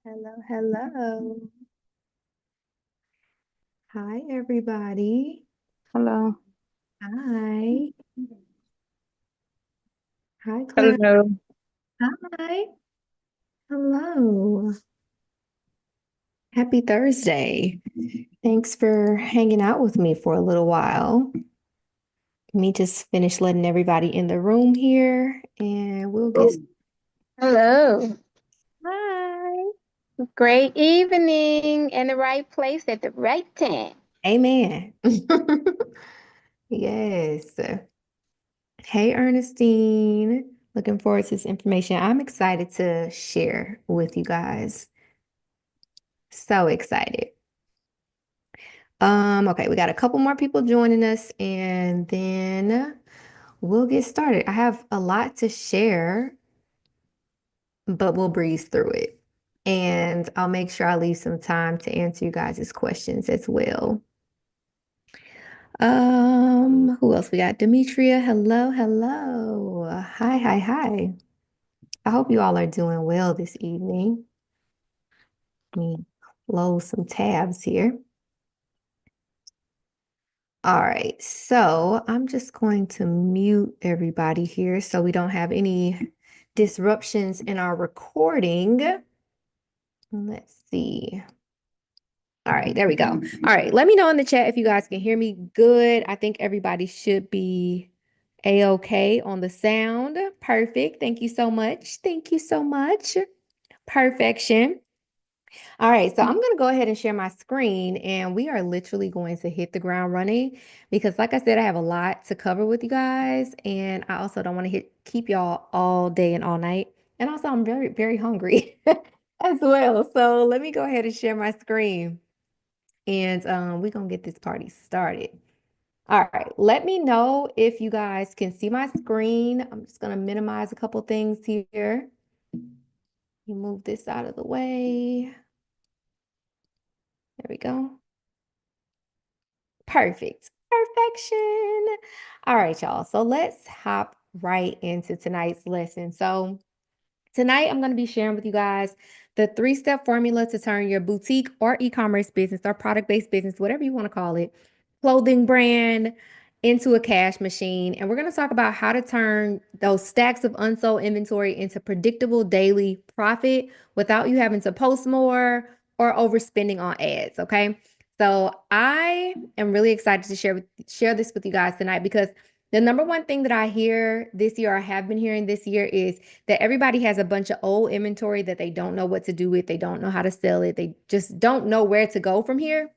Hello, hello. Hi, everybody. Hello. Hi. Hi, Clara. Hello. Hi. Hello. Happy Thursday. Thanks for hanging out with me for a little while. Let me just finish letting everybody in the room here and we'll get. Hello. Hi. Great evening in the right place at the right time. Amen. Yes. Hey, Ernestine. Looking forward to this information. I'm excited to share with you guys. So excited. Okay, we got a couple more people joining us and then we'll get started. I have a lot to share, but we'll breeze through it. And I'll make sure I leave some time to answer you guys' questions as well. Who else we got? Demetria, hello, hello. Hi, hi, hi. I hope you all are doing well this evening. Let me close some tabs here. All right, so I'm just going to mute everybody here so we don't have any disruptions in our recording. Let's see. All right, there we go. All right, let me know in the chat if you guys can hear me good. I think everybody should be a-okay on the sound. Perfect. Thank you so much. Thank you so much. Perfection. All right, so I'm going to go ahead and share my screen, and we are literally going to hit the ground running because, like I said, I have a lot to cover with you guys, and I also don't want to keep y'all all day and all night. And also, I'm very, very hungry as well. So let me go ahead and share my screen, and we're gonna get this party started. All right, let me know if you guys can see my screen. I'm just gonna minimize a couple things here. You move this out of the way. There we go. Perfect. Perfection. All right, y'all. So let's hop right into tonight's lesson. So, tonight I'm going to be sharing with you guys the three-step formula to turn your boutique or e-commerce business or product-based business, whatever you want to call it, clothing brand into a cash machine. And we're going to talk about how to turn those stacks of unsold inventory into predictable daily profit without you having to post more or overspending on ads. Okay. So I am really excited to share this with you guys tonight because the number one thing that I hear this year, or have been hearing this year, is that everybody has a bunch of old inventory that they don't know what to do with. They don't know how to sell it. They just don't know where to go from here.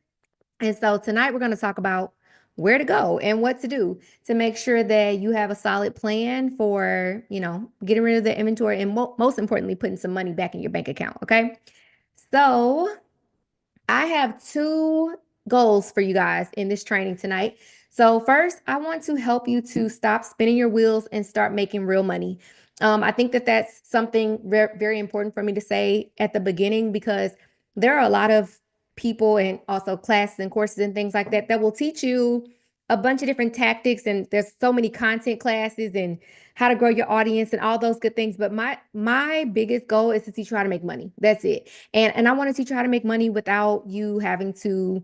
And so tonight we're going to talk about where to go and what to do to make sure that you have a solid plan for, getting rid of the inventory and most importantly, putting some money back in your bank account. Okay. So I have two goals for you guys in this training tonight. So, first, I want to help you to stop spinning your wheels and start making real money. I think that that's something very important for me to say at the beginning because there are a lot of people and also classes and courses and things like that that will teach you a bunch of different tactics. And there's so many content classes and how to grow your audience and all those good things. But my biggest goal is to teach you how to make money. That's it. And I want to teach you how to make money without you having to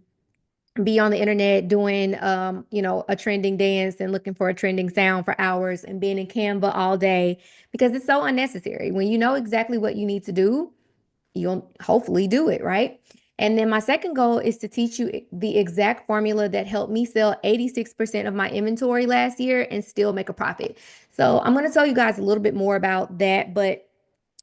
be on the internet doing a trending dance and looking for a trending sound for hours and being in Canva all day because it's so unnecessary. When you know exactly what you need to do, you'll hopefully do it, right? And then my second goal is to teach you the exact formula that helped me sell 86% of my inventory last year and still make a profit. So I'm going to tell you guys a little bit more about that, but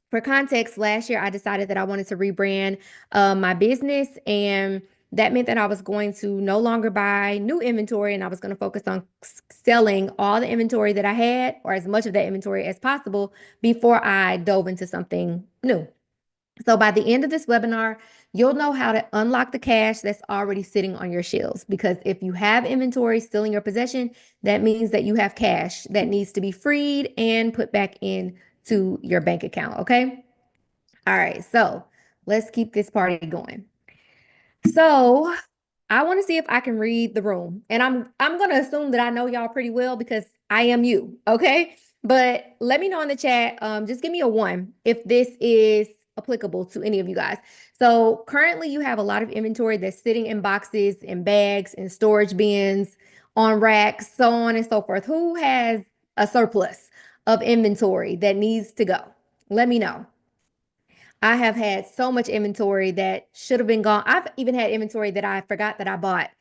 for context, last year I decided that I wanted to rebrand my business, and that meant that I was going to no longer buy new inventory and I was going to focus on selling all the inventory that I had, or as much of that inventory as possible, before I dove into something new. So by the end of this webinar, you'll know how to unlock the cash that's already sitting on your shelves. Because if you have inventory still in your possession, that means that you have cash that needs to be freed and put back into your bank account. Okay. All right. So let's keep this party going. So I want to see if I can read the room. And I'm gonna assume that I know y'all pretty well because I am you, okay? But let me know in the chat. Just give me a one if this is applicable to any of you guys. So currently you have a lot of inventory that's sitting in boxes, in bags, in storage bins, on racks, so on and so forth. Who has a surplus of inventory that needs to go? Let me know. I have had so much inventory that should have been gone. I've even had inventory that I forgot that I bought.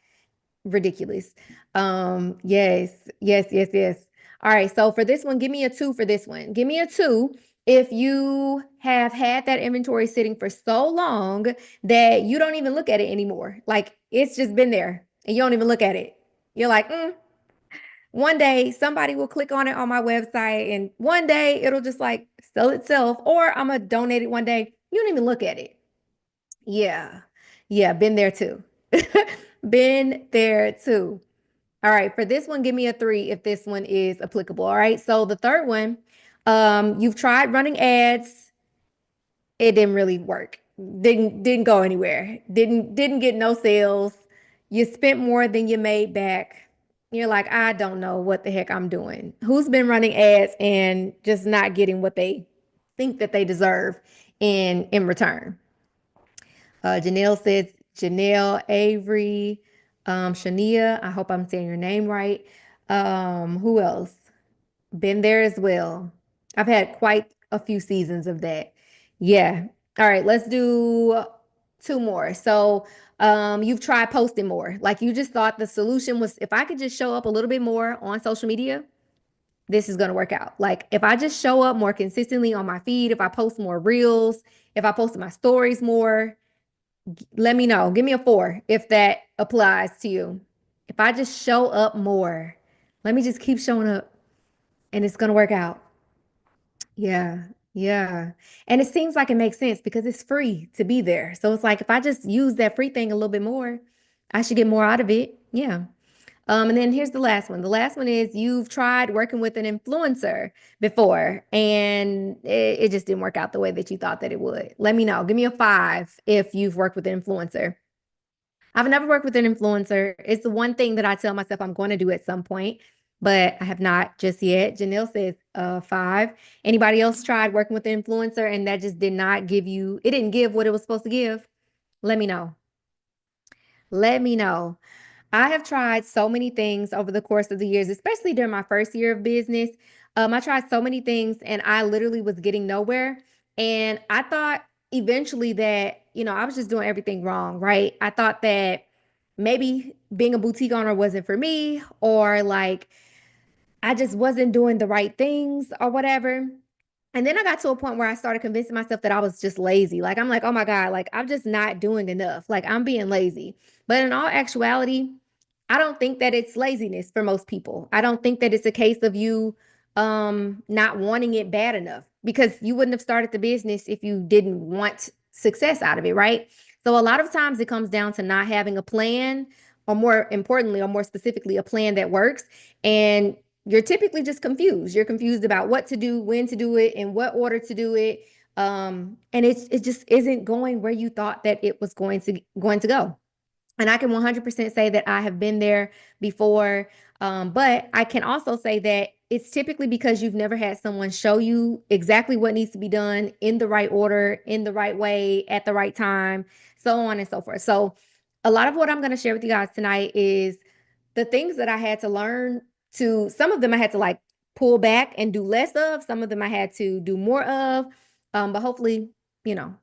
Ridiculous. Yes, yes, yes, yes. All right, so for this one, give me a 2 for this one. Give me a 2 if you have had that inventory sitting for so long that you don't even look at it anymore. Like it's just been there and you don't even look at it. You're like, one day somebody will click on it on my website and one day it'll just like sell itself, or I'm gonna donate it one day. You don't even look at it. Yeah. Yeah, been there too. Been there too. All right, for this one, give me a 3 if this one is applicable. All right. So the third one, you've tried running ads, it didn't really work. Didn't go anywhere. Didn't get no sales. You spent more than you made back. You're like, I don't know what the heck I'm doing. Who's been running ads and just not getting what they think that they deserve in return? Janelle says, Janelle Avery, Shania. I hope I'm saying your name right. Who else? Been there as well. I've had quite a few seasons of that. Yeah. All right, let's do 2 more. So, you've tried posting more. Like you just thought the solution was if I could just show up a little bit more on social media, this is going to work out. Like if I just show up more consistently on my feed, if I post more reels, if I post my stories more, let me know. Give me a 4 if that applies to you. If I just show up more, let me just keep showing up and it's going to work out. Yeah. Yeah. And it seems like it makes sense because it's free to be there. So it's like if I just use that free thing a little bit more, I should get more out of it. Yeah. And then here's the last one. The last one is you've tried working with an influencer before and it just didn't work out the way that you thought that it would. Let me know. Give me a 5 if you've worked with an influencer. I've never worked with an influencer. It's the one thing that I tell myself I'm going to do at some point, but I have not just yet. Janelle says 5. Anybody else tried working with an influencer and that just did not give you, it didn't give what it was supposed to give? Let me know. Let me know. I have tried so many things over the course of the years, especially during my first year of business. I tried so many things and I literally was getting nowhere. And I thought eventually that, I was just doing everything wrong, right? I thought that maybe being a boutique owner wasn't for me, or like I just wasn't doing the right things or whatever. And then I got to a point where I started convincing myself that I was just lazy. Like, I'm like, oh my God, like, I'm just not doing enough. Like, I'm being lazy. But in all actuality, I don't think that it's laziness for most people. I don't think that it's a case of you not wanting it bad enough, because you wouldn't have started the business if you didn't want success out of it, right? So a lot of times it comes down to not having a plan, or more importantly, or more specifically, a plan that works. And you're typically just confused. You're confused about what to do, when to do it, in what order to do it. And it just isn't going where you thought that it was going to go. And I can 100% say that I have been there before. But I can also say that it's typically because you've never had someone show you exactly what needs to be done in the right order, in the right way, at the right time, so on and so forth. So a lot of what I'm going to share with you guys tonight is the things that I had to learn. To some of them I had to like pull back and do less of, some of them I had to do more of. But hopefully,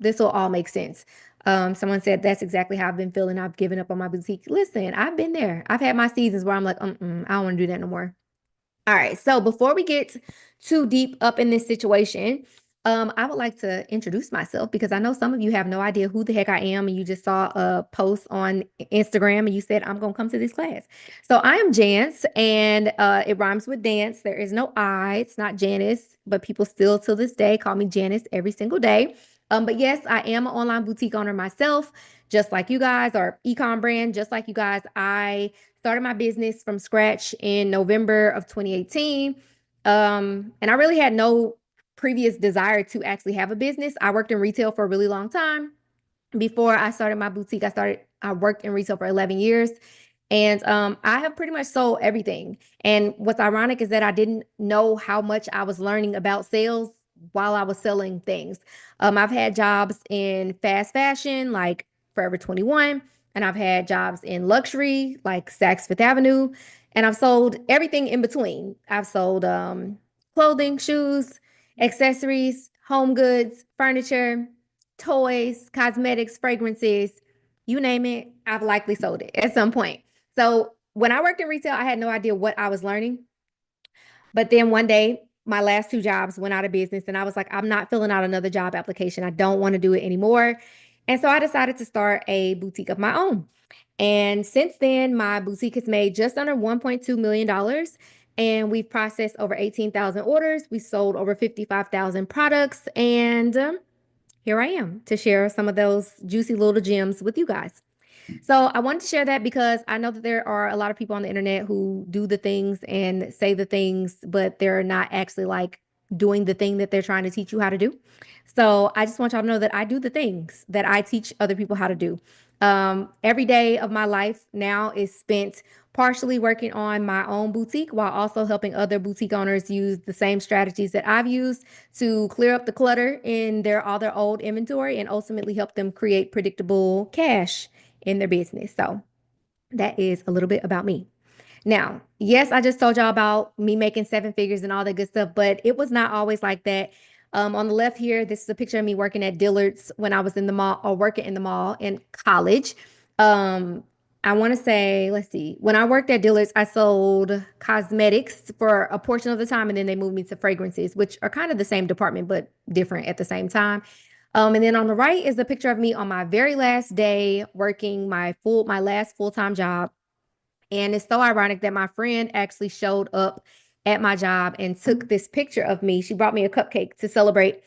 this will all make sense. Someone said that's exactly how I've been feeling. I've given up on my boutique. Listen, I've been there. I've had my seasons where I'm like, I don't want to do that no more. All right. So before we get too deep up in this situation, I would like to introduce myself because I know some of you have no idea who the heck I am, and you just saw a post on Instagram and you said, I'm going to come to this class. So I am Jance, and it rhymes with dance. There is no I. It's not Janice, but people still to this day call me Janice every single day. But yes, I am an online boutique owner myself, just like you guys, or ecom brand, just like you guys. I started my business from scratch in November of 2018. And I really had no previous desire to actually have a business. I worked in retail for a really long time. Before I started my boutique, I worked in retail for 11 years. And I have pretty much sold everything. And what's ironic is that I didn't know how much I was learning about sales while I was selling things. I've had jobs in fast fashion, like Forever 21, and I've had jobs in luxury, like Saks Fifth Avenue, and I've sold everything in between. I've sold clothing, shoes, accessories, home goods, furniture, toys, cosmetics, fragrances, you name it, I've likely sold it at some point. So when I worked in retail, I had no idea what I was learning. But then one day, my last two jobs went out of business, and I was like, I'm not filling out another job application. I don't want to do it anymore. And so I decided to start a boutique of my own. And since then, my boutique has made just under $1.2 million. And we've processed over 18,000 orders. We sold over 55,000 products. And here I am to share some of those juicy little gems with you guys. So I wanted to share that because I know that there are a lot of people on the internet who do the things and say the things, but they're not actually like doing the thing that they're trying to teach you how to do. So I just want y'all to know that I do the things that I teach other people how to do. Every day of my life now is spent partially working on my own boutique while also helping other boutique owners use the same strategies that I've used to clear up the clutter in their old inventory and ultimately help them create predictable cash in their business. So that is a little bit about me. Now, yes, I just told y'all about me making seven figures and all that good stuff, but it was not always like that. On the left here, this is a picture of me working at Dillard's when I was in the mall or working in the mall in college. Um, I want to say, let's see, when I worked at Dillard's, I sold cosmetics for a portion of the time, and then they moved me to fragrances, which are kind of the same department, but different at the same time. And then on the right is a picture of me on my very last day working my last full-time job. And it's so ironic that my friend actually showed up at my job and took this picture of me. She brought me a cupcake to celebrate.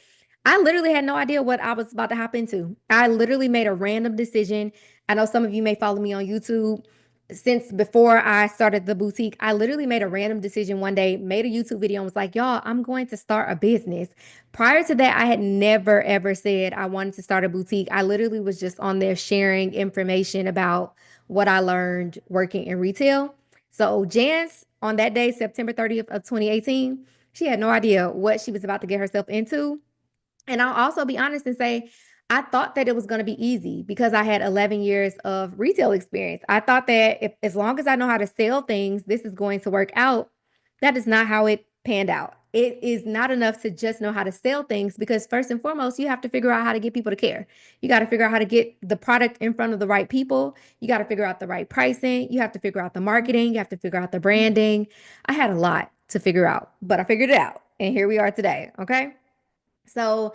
I literally had no idea what I was about to hop into. I literally made a random decision. I know some of you may follow me on YouTube. Since before I started the boutique, I literally made a random decision one day, made a YouTube video and was like, y'all, I'm going to start a business. Prior to that, I had never ever said I wanted to start a boutique. I literally was just on there sharing information about what I learned working in retail. So Jance, on that day, September 30th of 2018, she had no idea what she was about to get herself into. And I'll also be honest and say, I thought that it was going to be easy because I had 11 years of retail experience. I thought that if, as long as I know how to sell things, this is going to work out. That is not how it panned out. It is not enough to just know how to sell things because, first and foremost, you have to figure out how to get people to care. You got to figure out how to get the product in front of the right people. You got to figure out the right pricing. You have to figure out the marketing. You have to figure out the branding. I had a lot to figure out, but I figured it out. And here we are today. Okay. So,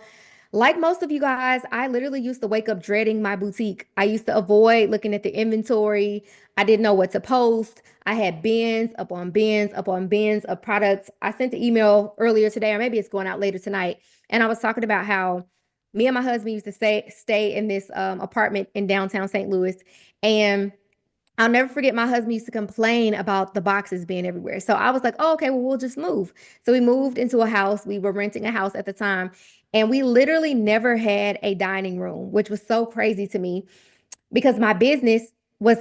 like most of you guys, I literally used to wake up dreading my boutique. I used to avoid looking at the inventory. I didn't know what to post. I had bins upon bins upon bins of products. I sent the email earlier today, or maybe it's going out later tonight. And I was talking about how me and my husband used to stay in this apartment in downtown St. Louis. And I'll never forget my husband used to complain about the boxes being everywhere. So I was like, oh, okay, well, we'll just move. So we moved into a house. We were renting a house at the time, and we literally never had a dining room, which was so crazy to me because my business was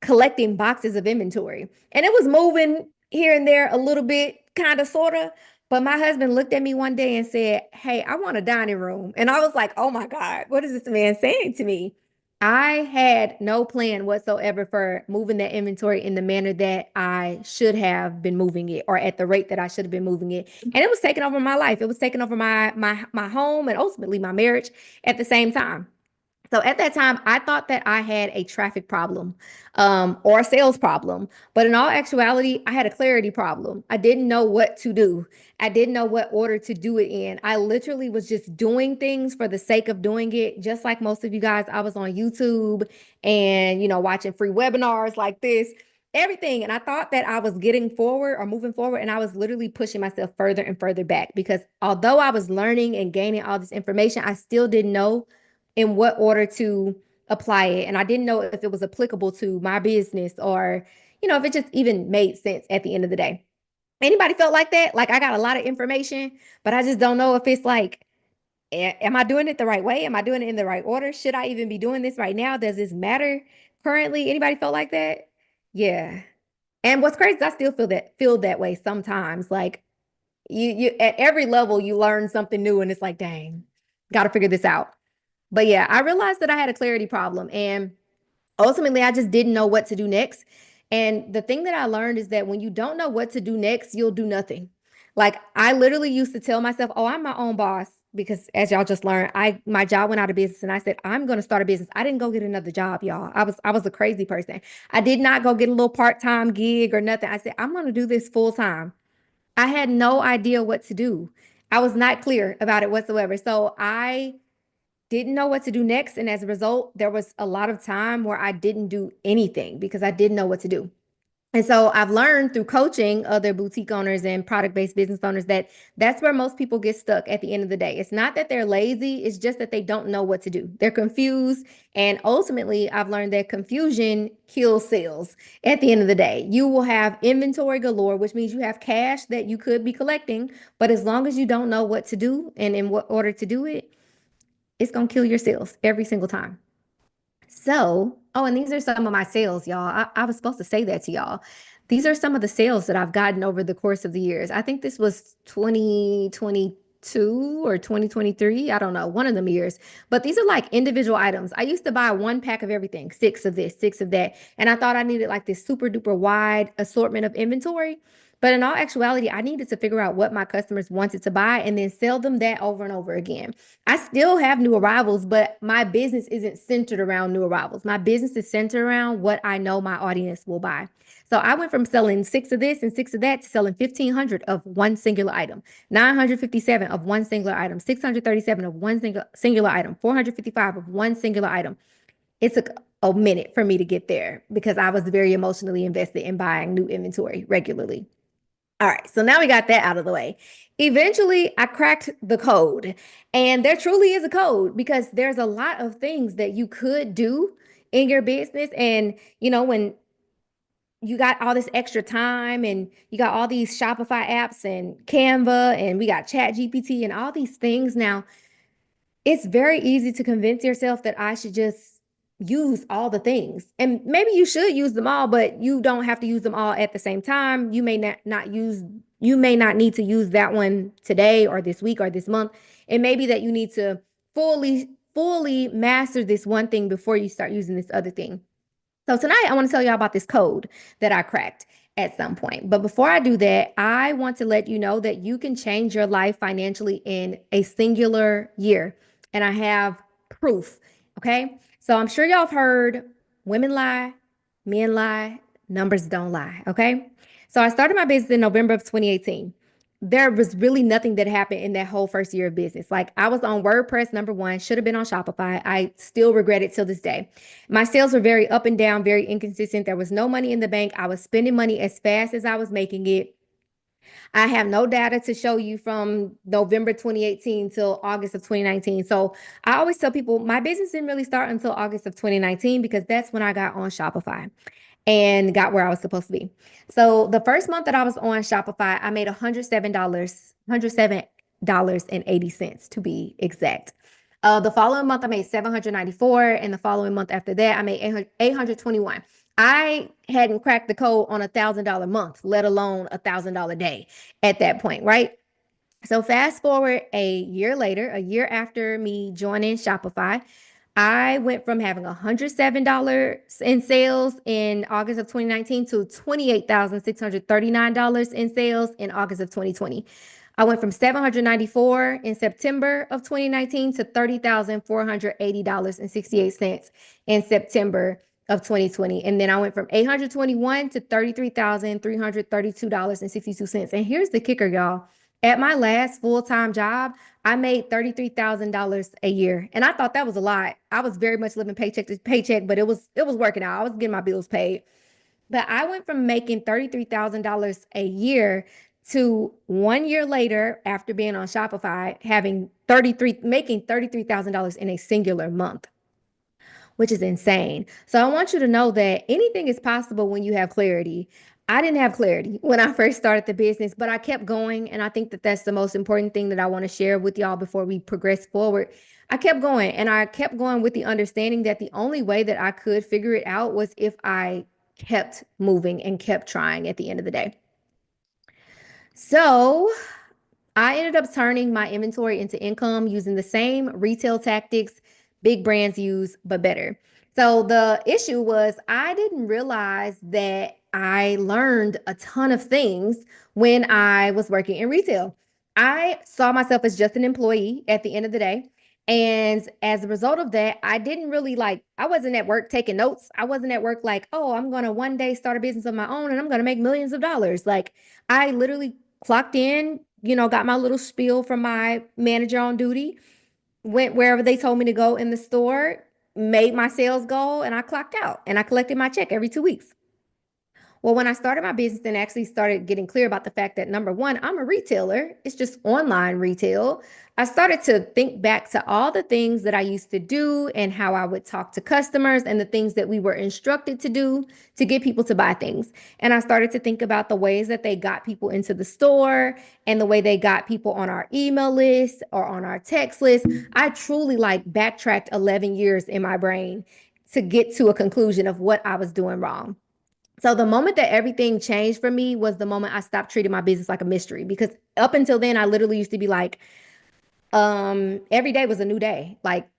collecting boxes of inventory and it was moving here and there a little bit, kind of, sort of. But my husband looked at me one day and said, hey, I want a dining room. And I was like, oh my God, what is this man saying to me? I had no plan whatsoever for moving that inventory in the manner that I should have been moving it or at the rate that I should have been moving it. And it was taking over my life. It was taking over my home and ultimately my marriage at the same time. So at that time, I thought that I had a traffic problem or a sales problem. But in all actuality, I had a clarity problem. I didn't know what to do. I didn't know what order to do it in. I literally was just doing things for the sake of doing it. Just like most of you guys, I was on YouTube and, watching free webinars like this, everything. And I thought that I was getting forward or moving forward. And I was literally pushing myself further and further back because although I was learning and gaining all this information, I still didn't know in what order to apply it. And I didn't know if it was applicable to my business or, if it just even made sense at the end of the day. Anybody felt like that? Like I got a lot of information, but I just don't know if it's like, am I doing it the right way? Am I doing it in the right order? Should I even be doing this right now? Does this matter currently? Anybody felt like that? Yeah. And what's crazy is I still feel that way sometimes. Like You at every level you learn something new and it's like, dang, got to figure this out. But yeah, I realized that I had a clarity problem and ultimately I just didn't know what to do next. And the thing that I learned is that when you don't know what to do next, you'll do nothing. Like I literally used to tell myself, "Oh, I'm my own boss." Because as y'all just learned, I my job went out of business and I said, "I'm going to start a business." I didn't go get another job, y'all. I was a crazy person. I did not go get a little part-time gig or nothing. I said, "I'm going to do this full time." I had no idea what to do. I was not clear about it whatsoever. So I didn't know what to do next. And as a result, there was a lot of time where I didn't do anything because I didn't know what to do. And so I've learned through coaching other boutique owners and product-based business owners that that's where most people get stuck at the end of the day. It's not that they're lazy, it's just that they don't know what to do. They're confused. And ultimately, I've learned that confusion kills sales at the end of the day. You will have inventory galore, which means you have cash that you could be collecting. But as long as you don't know what to do and in what order to do it, it's going to kill your sales every single time. So, oh, and these are some of my sales, y'all. I was supposed to say that to y'all. These are some of the sales that I've gotten over the course of the years. I think this was 2022 or 2023. I don't know, one of them years. But these are like individual items. I used to buy one pack of everything, six of this, six of that. And I thought I needed like this super duper wide assortment of inventory. But in all actuality, I needed to figure out what my customers wanted to buy and then sell them that over and over again. I still have new arrivals, but my business isn't centered around new arrivals. My business is centered around what I know my audience will buy. So I went from selling six of this and six of that to selling 1,500 of one singular item, 957 of one singular item, 637 of one singular item, 455 of one singular item. It took a minute for me to get there because I was very emotionally invested in buying new inventory regularly. All right, so now we got that out of the way. Eventually, I cracked the code, and there truly is a code because there's a lot of things that you could do in your business. And, when you got all this extra time and you got all these Shopify apps and Canva, and we got Chat GPT and all these things now, it's very easy to convince yourself that I should just use all the things. And maybe you should use them all, but you don't have to use them all at the same time. You may not need to use that one today or this week or this month. It may be that you need to fully master this one thing before you start using this other thing. So tonight I want to tell y'all about this code that I cracked at some point. But before I do that, I want to let you know that you can change your life financially in a singular year. And I have proof. Okay. So I'm sure y'all have heard women lie, men lie, numbers don't lie. Okay. So I started my business in November of 2018. There was really nothing that happened in that whole first year of business. Like I was on WordPress number one, should have been on Shopify. I still regret it till this day. My sales were very up and down, very inconsistent. There was no money in the bank. I was spending money as fast as I was making it. I have no data to show you from November 2018 till August of 2019. So I always tell people my business didn't really start until August of 2019 because that's when I got on Shopify and got where I was supposed to be. So the first month that I was on Shopify, I made $107.80 to be exact. The following month, I made 794, and the following month after that, I made 821. I hadn't cracked the code on $1,000 month, let alone $1,000 day at that point, right? So fast forward a year later, a year after me joining Shopify, I went from having $107 in sales in August of 2019 to $28,639 in sales in August of 2020. I went from 794 in September of 2019 to $30,480.68 in September of 2020. And then I went from 821 to $33,332.62. And here's the kicker, y'all. At my last full-time job, I made $33,000 a year. And I thought that was a lot. I was very much living paycheck to paycheck, but it was working out. I was getting my bills paid. But I went from making $33,000 a year to 1 year later, after being on Shopify, making $33,000 in a singular month, which is insane. So I want you to know that anything is possible when you have clarity. I didn't have clarity when I first started the business, but I kept going. And I think that that's the most important thing that I want to share with y'all before we progress forward. I kept going and I kept going with the understanding that the only way that I could figure it out was if I kept moving and kept trying at the end of the day. So I ended up turning my inventory into income using the same retail tactics big brands use, but better. So the issue was I didn't realize that I learned a ton of things when I was working in retail. I saw myself as just an employee at the end of the day. And as a result of that, I didn't really like, I wasn't at work taking notes. I wasn't at work like, oh, I'm going to one day start a business of my own and I'm going to make millions of dollars. Like, I literally clocked in, got my little spiel from my manager on duty, went wherever they told me to go in the store, made my sales goal, and I clocked out and I collected my check every 2 weeks. Well, when I started my business and actually started getting clear about the fact that number one, I'm a retailer, it's just online retail. I started to think back to all the things that I used to do and how I would talk to customers and the things that we were instructed to do to get people to buy things. And I started to think about the ways that they got people into the store and the way they got people on our email list or on our text list. I truly like backtracked 11 years in my brain to get to a conclusion of what I was doing wrong. So the moment that everything changed for me was the moment I stopped treating my business like a mystery because up until then I literally used to be like, every day was a new day. Like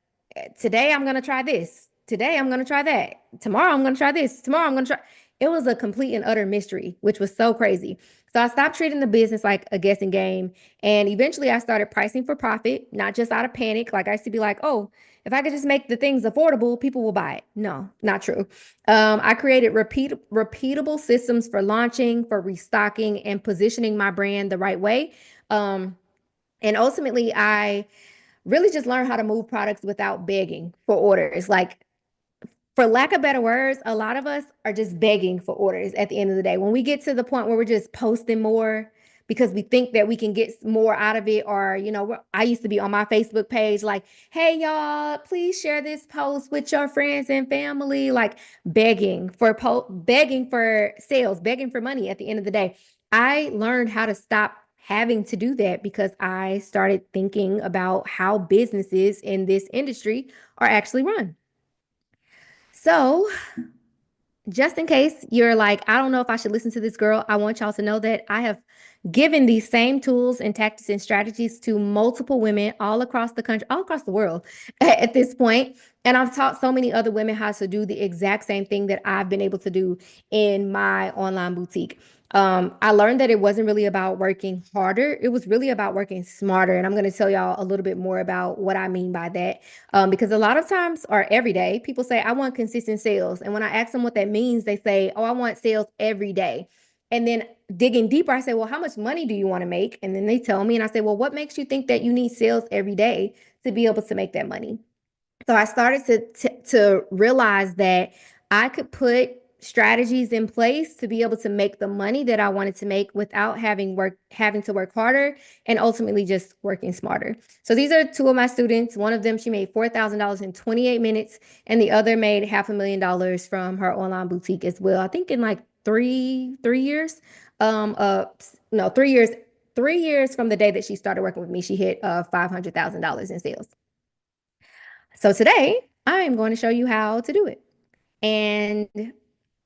today I'm gonna try this. Today I'm gonna try that. Tomorrow I'm gonna try this. Tomorrow I'm gonna try. It was a complete and utter mystery, which was so crazy. So I stopped treating the business like a guessing game. And eventually I started pricing for profit, not just out of panic. Like I used to be like, oh, if I could just make the things affordable, people will buy it. No, not true. I created repeatable systems for launching, for restocking, and positioning my brand the right way. And ultimately, I really just learned how to move products without begging for orders. Like, for lack of better words, a lot of us are just begging for orders at the end of the day. When we get to the point where we're just posting more because we think that we can get more out of it, or, I used to be on my Facebook page like, hey, y'all, please share this post with your friends and family, like begging for sales, begging for money at the end of the day. I learned how to stop having to do that because I started thinking about how businesses in this industry are actually run. So, just in case you're like, I don't know if I should listen to this girl, I want y'all to know that I have given these same tools and tactics and strategies to multiple women all across the country, all across the world at this point. And I've taught so many other women how to do the exact same thing that I've been able to do in my online boutique. I learned that it wasn't really about working harder. It was really about working smarter. And I'm going to tell y'all a little bit more about what I mean by that. Because a lot of times or every day, people say, I want consistent sales. And when I ask them what that means, they say, oh, I want sales every day. And then digging deeper, I say, well, how much money do you want to make? And then they tell me, and I say, well, what makes you think that you need sales every day to be able to make that money? So I started to realize that I could put strategies in place to be able to make the money that I wanted to make without having to work harder and ultimately just working smarter. So these are two of my students. One of them, she made $4,000 in 28 minutes, and the other made $500,000 from her online boutique as well. I think in like three years. No, 3 years. 3 years from the day that she started working with me, she hit $500,000 in sales. So today I am going to show you how to do it. And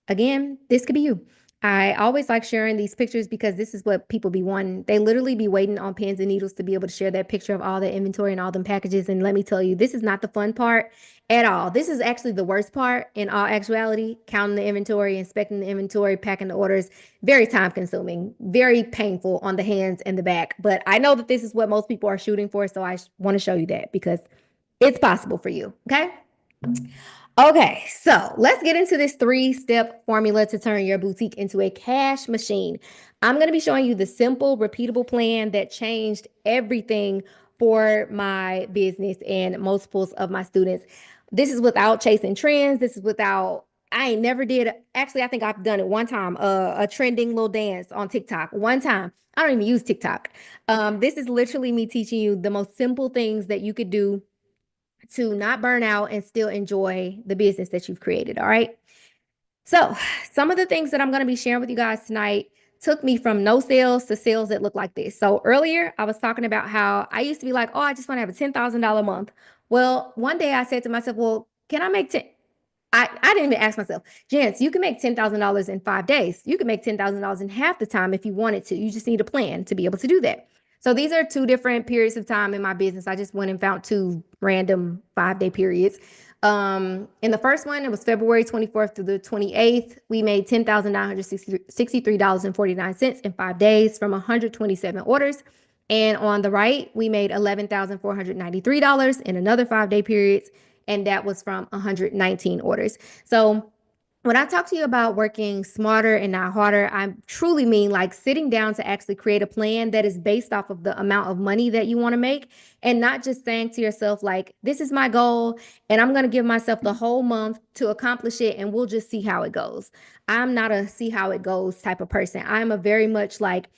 again, this could be you. I always like sharing these pictures because this is what people be wanting. They literally be waiting on pins and needles to be able to share that picture of all the inventory and all them packages. And let me tell you, this is not the fun part at all. This is actually the worst part in all actuality, counting the inventory, inspecting the inventory, packing the orders. Very time consuming, very painful on the hands and the back. But I know that this is what most people are shooting for. So I want to show you that because it's possible for you. Okay. Okay, so let's get into this three-step formula to turn your boutique into a cash machine. I'm going to be showing you the simple, repeatable plan that changed everything for my business and multiples of my students. This is without chasing trends. This is without, I ain't never did, actually, I think I've done it one time, a trending little dance on TikTok. One time. I don't even use TikTok. This is literally me teaching you the most simple things that you could do to not burn out and still enjoy the business that you've created. All right. So, some of the things that I'm going to be sharing with you guys tonight took me from no sales to sales that look like this. So, earlier I was talking about how I used to be like, oh, I just want to have a $10,000 month. Well, one day I said to myself, well, can I make 10? I didn't even ask myself, Jance, you can make $10,000 in 5 days. You can make $10,000 in half the time if you wanted to. You just need a plan to be able to do that. So these are two different periods of time in my business. I just went and found two random 5 day periods. In the first one, it was February 24th through the 28th. We made $10,963.49 in 5 days from 127 orders. And on the right, we made $11,493 in another 5 day period. And that was from 119 orders. So when I talk to you about working smarter and not harder, I truly mean like sitting down to actually create a plan that is based off of the amount of money that you want to make and not just saying to yourself, like, this is my goal and I'm going to give myself the whole month to accomplish it and we'll just see how it goes. I'm not a see how it goes type of person. I'm a very much like,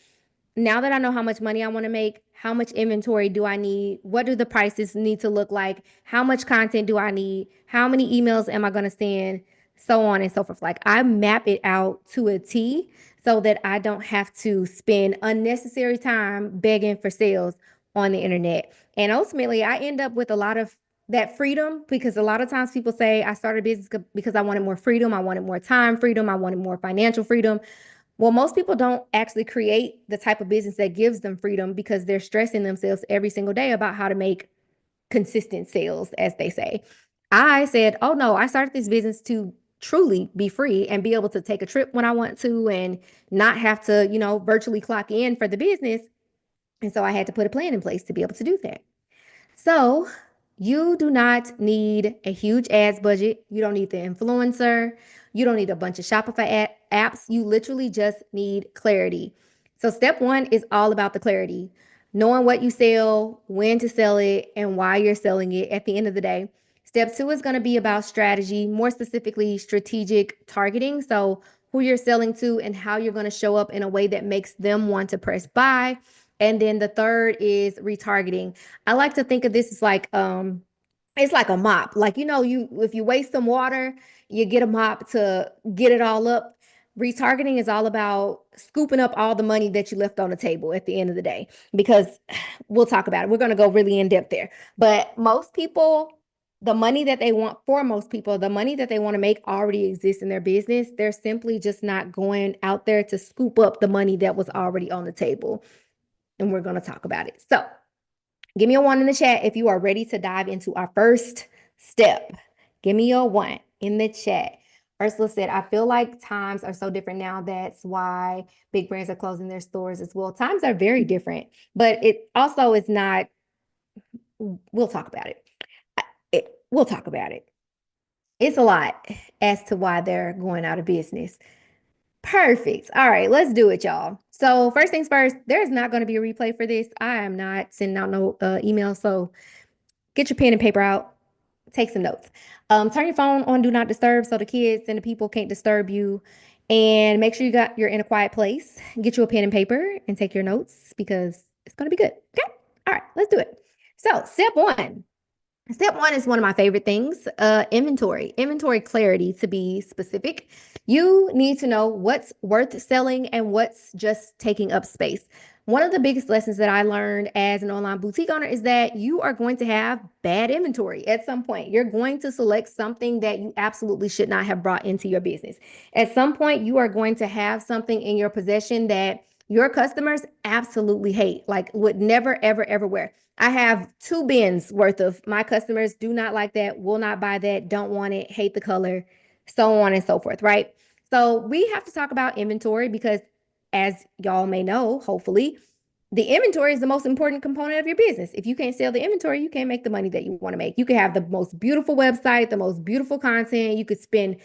now that I know how much money I want to make, how much inventory do I need? What do the prices need to look like? How much content do I need? How many emails am I going to send? So on and so forth. Like I map it out to a T so that I don't have to spend unnecessary time begging for sales on the internet. And ultimately, I end up with a lot of that freedom because a lot of times people say I started a business because I wanted more freedom, I wanted more time freedom, I wanted more financial freedom. Well, most people don't actually create the type of business that gives them freedom because they're stressing themselves every single day about how to make consistent sales, as they say. I said, oh no, I started this business to truly be free and be able to take a trip when I want to and not have to, virtually clock in for the business. And so I had to put a plan in place to be able to do that. So you do not need a huge ads budget. You don't need the influencer. You don't need a bunch of Shopify apps. You literally just need clarity. So step one is all about the clarity, knowing what you sell, when to sell it, and why you're selling it at the end of the day. Step two is going to be about strategy, more specifically strategic targeting. So who you're selling to and how you're going to show up in a way that makes them want to press buy. And then the third is retargeting. I like to think of this as like it's like a mop. Like you if you waste some water, you get a mop to get it all up. Retargeting is all about scooping up all the money that you left on the table at the end of the day because we'll talk about it. We're going to go really in depth there. But most people, the money that they want for most people, the money that they want to make already exists in their business. They're simply just not going out there to scoop up the money that was already on the table. And we're going to talk about it. So, give me a one in the chat if you are ready to dive into our first step. Give me a one in the chat. Ursula said, I feel like times are so different now. That's why big brands are closing their stores as well. Times are very different, but it also is not, we'll talk about it. We'll talk about it. It's a lot as to why they're going out of business. Perfect. All right, let's do it, y'all. So first things first, there's not going to be a replay for this. I am not sending out no email. So get your pen and paper out, take some notes. Turn your phone on do not disturb so the kids and the people can't disturb you. And make sure you're in a quiet place. Get you a pen and paper and take your notes because it's going to be good. Okay. All right, let's do it. So step one. Step one is one of my favorite things, inventory clarity to be specific. You need to know what's worth selling and what's just taking up space. One of the biggest lessons that I learned as an online boutique owner is that you are going to have bad inventory at some point. You're going to select something that you absolutely should not have brought into your business. At some point, you are going to have something in your possession that your customers absolutely hate, like would never, ever, ever wear. I have 2 bins worth of my customers do not like that, will not buy that, don't want it, hate the color, so on and so forth, right? So we have to talk about inventory because as y'all may know, hopefully, the inventory is the most important component of your business. If you can't sell the inventory, you can't make the money that you want to make. You can have the most beautiful website, the most beautiful content. You could spend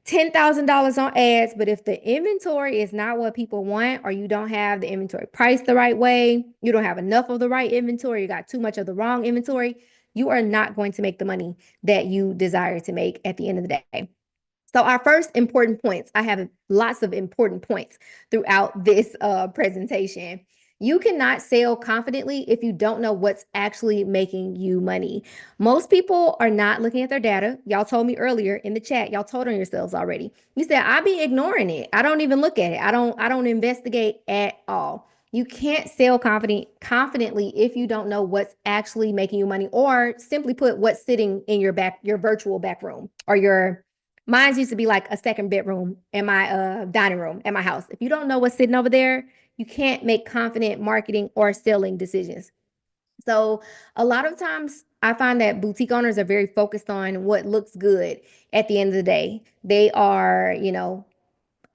$10,000 on ads, but if the inventory is not what people want, or you don't have the inventory priced the right way, you don't have enough of the right inventory, you got too much of the wrong inventory, you are not going to make the money that you desire to make at the end of the day. So our first important points, I have lots of important points throughout this presentation. You cannot sell confidently if you don't know what's actually making you money. Most people are not looking at their data. Y'all told me earlier in the chat, y'all told on yourselves already. You said, I be ignoring it. I don't even look at it. I don't investigate at all. You can't sell confidently if you don't know what's actually making you money, or simply put, what's sitting in your virtual back room, or your Mine used to be like a second bedroom in my dining room at my house. If you don't know what's sitting over there, you can't make confident marketing or selling decisions. So a lot of times I find that boutique owners are very focused on what looks good at the end of the day. They are,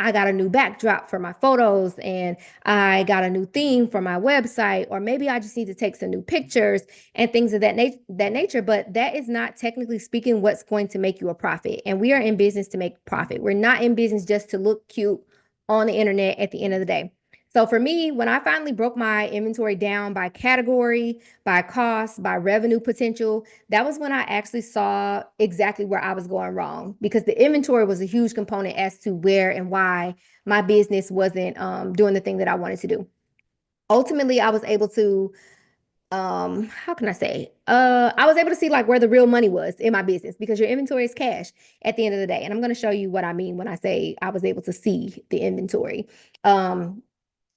I got a new backdrop for my photos and I got a new theme for my website, or maybe I just need to take some new pictures and things of that nature. But that is not technically speaking what's going to make you a profit. And we are in business to make profit. We're not in business just to look cute on the internet at the end of the day. So for me, when I finally broke my inventory down by category, by cost, by revenue potential, that was when I actually saw exactly where I was going wrong, because the inventory was a huge component as to where and why my business wasn't doing the thing that I wanted to do. Ultimately, I was able to how can I say? I was able to see like where the real money was in my business, because your inventory is cash at the end of the day. And I'm going to show you what I mean when I say I was able to see the inventory. Um,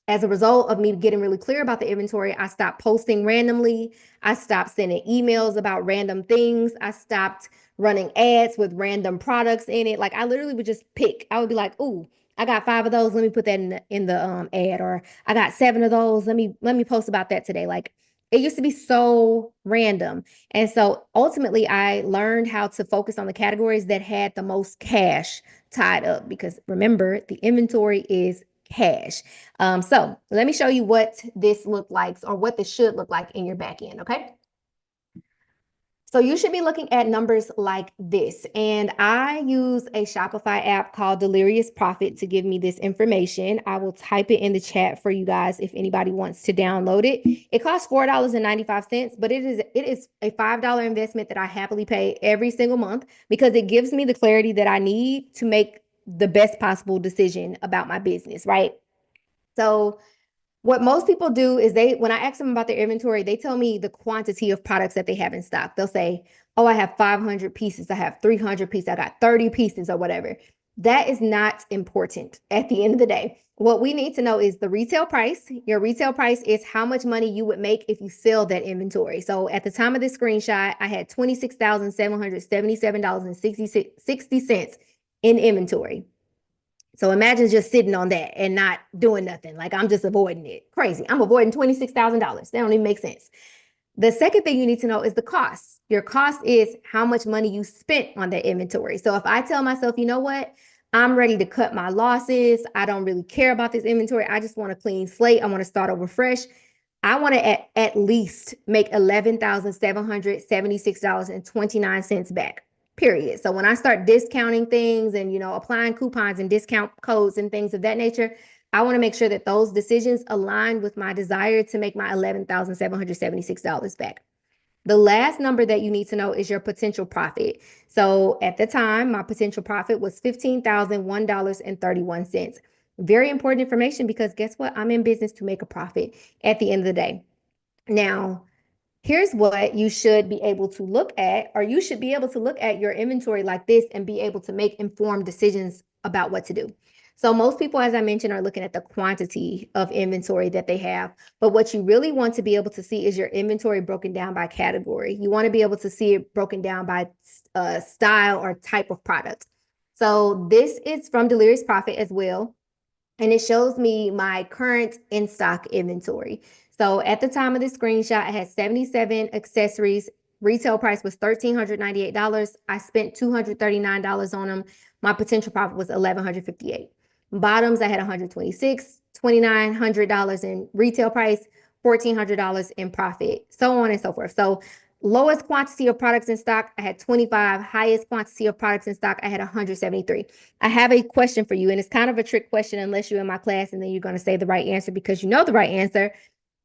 as a result of me getting really clear about the inventory, I stopped posting randomly. I stopped sending emails about random things. I stopped running ads with random products in it. Like I literally would just pick. I would be like, "Ooh, I got 5 of those. Let me put that in the ad." Or I got 7 of those. Let me post about that today. Like it used to be so random. And so ultimately I learned how to focus on the categories that had the most cash tied up, because remember, the inventory is cash. So let me show you what this look like, or what this should look like in your back end, okay? So you should be looking at numbers like this. And I use a Shopify app called Delirious Profit to give me this information. I will type it in the chat for you guys if anybody wants to download it. It costs $4.95, but it is a $5 investment that I happily pay every single month, because it gives me the clarity that I need to make the best possible decision about my business, right? So what most people do is when I ask them about their inventory, they tell me the quantity of products that they have in stock. They'll say, "Oh, I have 500 pieces. I have 300 pieces. I got 30 pieces," or whatever. That is not important at the end of the day. What we need to know is the retail price. Your retail price is how much money you would make if you sell that inventory. So at the time of this screenshot, I had $26,777 and 60 cents in inventory. So imagine just sitting on that and not doing nothing. Like I'm just avoiding it. Crazy. I'm avoiding $26,000. That don't even make sense. The second thing you need to know is the cost. Your cost is how much money you spent on that inventory. So if I tell myself, you know what, I'm ready to cut my losses, I don't really care about this inventory, I just want a clean slate, I want to start over fresh, I want to at least make $11,776.29 back. Period. So when I start discounting things and applying coupons and discount codes and things of that nature, I want to make sure that those decisions align with my desire to make my $11,776 back. The last number that you need to know is your potential profit. So at the time, my potential profit was $15,001.31. Very important information, because guess what? I'm in business to make a profit at the end of the day. Now, here's what you should be able to look at, or you should be able to look at your inventory like this and be able to make informed decisions about what to do. So most people, as I mentioned, are looking at the quantity of inventory that they have. But what you really want to be able to see is your inventory broken down by category. You want to be able to see it broken down by style or type of product. So this is from Delirious Profit as well, and it shows me my current in-stock inventory. So at the time of this screenshot, I had 77 accessories. Retail price was $1,398. I spent $239 on them. My potential profit was $1,158. Bottoms, I had 126, $2,900 in retail price, $1,400 in profit, so on and so forth. So lowest quantity of products in stock, I had 25. Highest quantity of products in stock, I had 173. I have a question for you, and it's kind of a trick question unless you're in my class and then you're going to say the right answer because you know the right answer.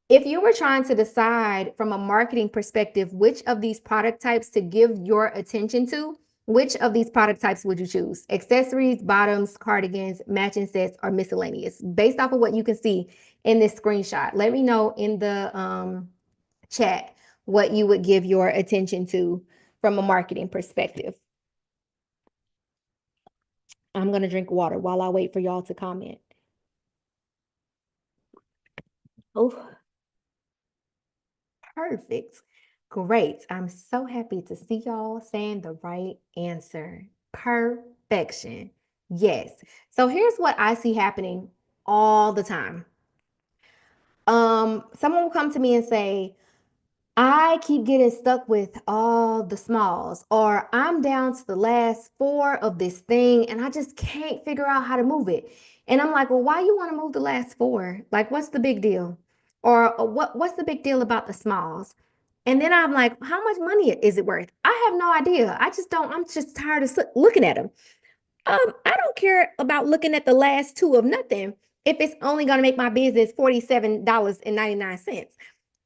If you were trying to decide from a marketing perspective which of these product types to give your attention to, which of these product types would you choose? Accessories, bottoms, cardigans, matching sets, or miscellaneous? Based off of what you can see in this screenshot, let me know in the chat what you would give your attention to from a marketing perspective. I'm going to drink water while I wait for y'all to comment. Oh, perfect. Great. I'm so happy to see y'all saying the right answer. Perfection. Yes. So here's what I see happening all the time. Someone will come to me and say, I keep getting stuck with all the smalls, or I'm down to the last four of this thing and I just can't figure out how to move it. And I'm like, well, why you want to move the last four? Like, what's the big deal? Or what's the big deal about the smalls? And then I'm like, how much money is it worth? I have no idea. I just don't, I'm just tired of looking at them. I don't care about looking at the last two of nothing if it's only going to make my business $47.99.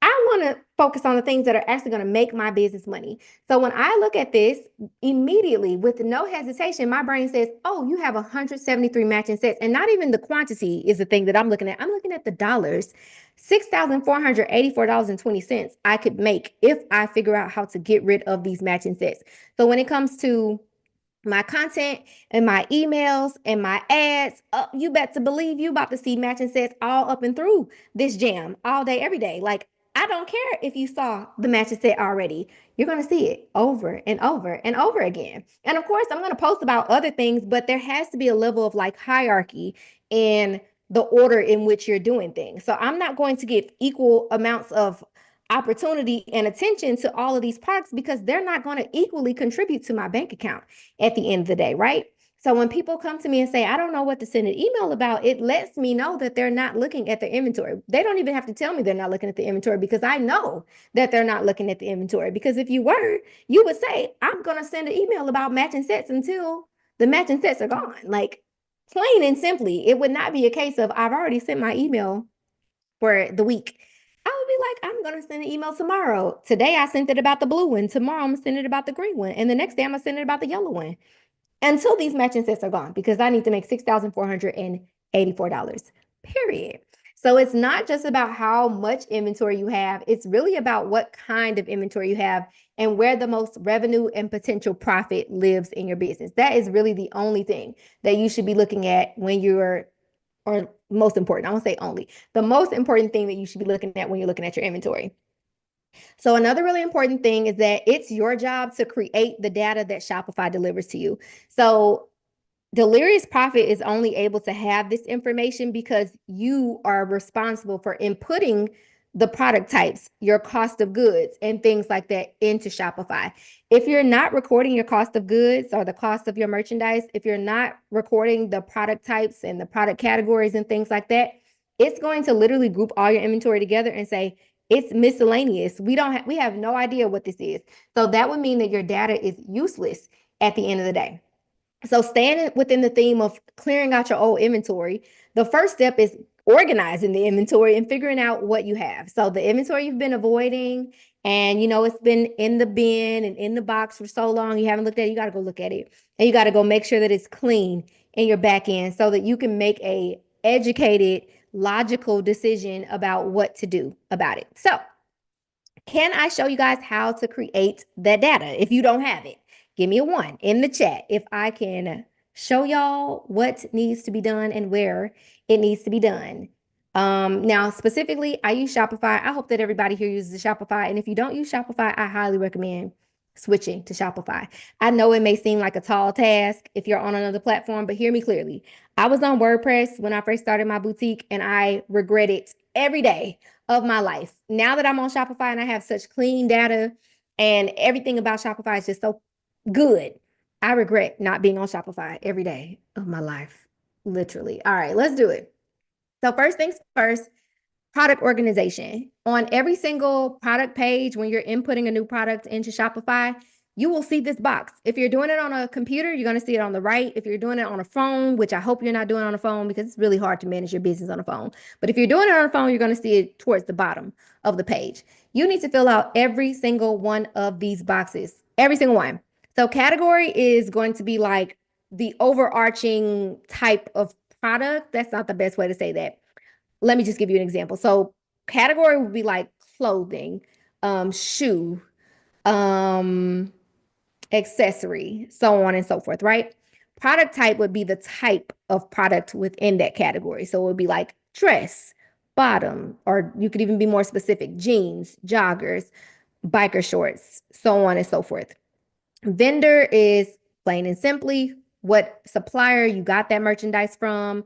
I want to focus on the things that are actually going to make my business money. So when I look at this, immediately with no hesitation, my brain says, oh, you have 173 matching sets. And not even the quantity is the thing that I'm looking at. I'm looking at the dollars. $6,484.20 I could make if I figure out how to get rid of these matching sets. So when it comes to my content and my emails and my ads, you bet to believe you about to see matching sets all up and through this jam all day, every day. Like, I don't care if you saw the matching set already. You're going to see it over and over and over again. And of course, I'm going to post about other things, but there has to be a level of like hierarchy in the order in which you're doing things. So I'm not going to give equal amounts of opportunity and attention to all of these products because they're not going to equally contribute to my bank account at the end of the day, right? So when people come to me and say, I don't know what to send an email about, it lets me know that they're not looking at their inventory. They don't even have to tell me they're not looking at the inventory because I know that they're not looking at the inventory. Because if you were, you would say, I'm going to send an email about matching sets until the matching sets are gone. Like, plain and simply, it would not be a case of I've already sent my email for the week. I would be like, I'm going to send an email tomorrow. Today I sent it about the blue one. Tomorrow I'm going to send it about the green one. And the next day I'm going to send it about the yellow one until these matching sets are gone because I need to make $6,484, period. So it's not just about how much inventory you have. It's really about what kind of inventory you have and where the most revenue and potential profit lives in your business. That is really the only thing that you should be looking at when you're, or most important, I won't say only, the most important thing that you should be looking at when you're looking at your inventory. So another really important thing is that it's your job to create the data that Shopify delivers to you. So Delirious Profit is only able to have this information because you are responsible for inputting the product types, your cost of goods, and things like that into Shopify. If you're not recording your cost of goods or the cost of your merchandise, if you're not recording the product types and the product categories and things like that, it's going to literally group all your inventory together and say, it's miscellaneous. We have no idea what this is. So that would mean that your data is useless at the end of the day. So staying within the theme of clearing out your old inventory, the first step is organizing the inventory and figuring out what you have. So the inventory you've been avoiding and it's been in the bin and in the box for so long, you haven't looked at it, you got to go look at it. And you got to go make sure that it's clean in your back end so that you can make a educated, logical decision about what to do about it. So can I show you guys how to create that data if you don't have it? Give me a one in the chat if I can show y'all what needs to be done and where it needs to be done. Now, specifically, I use Shopify. I hope that everybody here uses Shopify. And if you don't use Shopify, I highly recommend switching to Shopify. I know it may seem like a tall task if you're on another platform, but hear me clearly. I was on WordPress when I first started my boutique, and I regret it every day of my life. Now that I'm on Shopify and I have such clean data and everything about Shopify is just so good, I regret not being on Shopify every day of my life. Literally. All right, let's do it. So first things first, product organization. On every single product page, when you're inputting a new product into Shopify, you will see this box. If you're doing it on a computer, you're going to see it on the right. If you're doing it on a phone, which I hope you're not doing on a phone because it's really hard to manage your business on a phone. But if you're doing it on a phone, you're going to see it towards the bottom of the page. You need to fill out every single one of these boxes, every single one. So category is going to be like the overarching type of product. That's not the best way to say that. Let me just give you an example. So category would be like clothing, shoe, um, accessory, so on and so forth, right? Product type would be the type of product within that category. So it would be like dress, bottom, or you could even be more specific, jeans, joggers, biker shorts, so on and so forth. Vendor is plain and simply what supplier you got that merchandise from.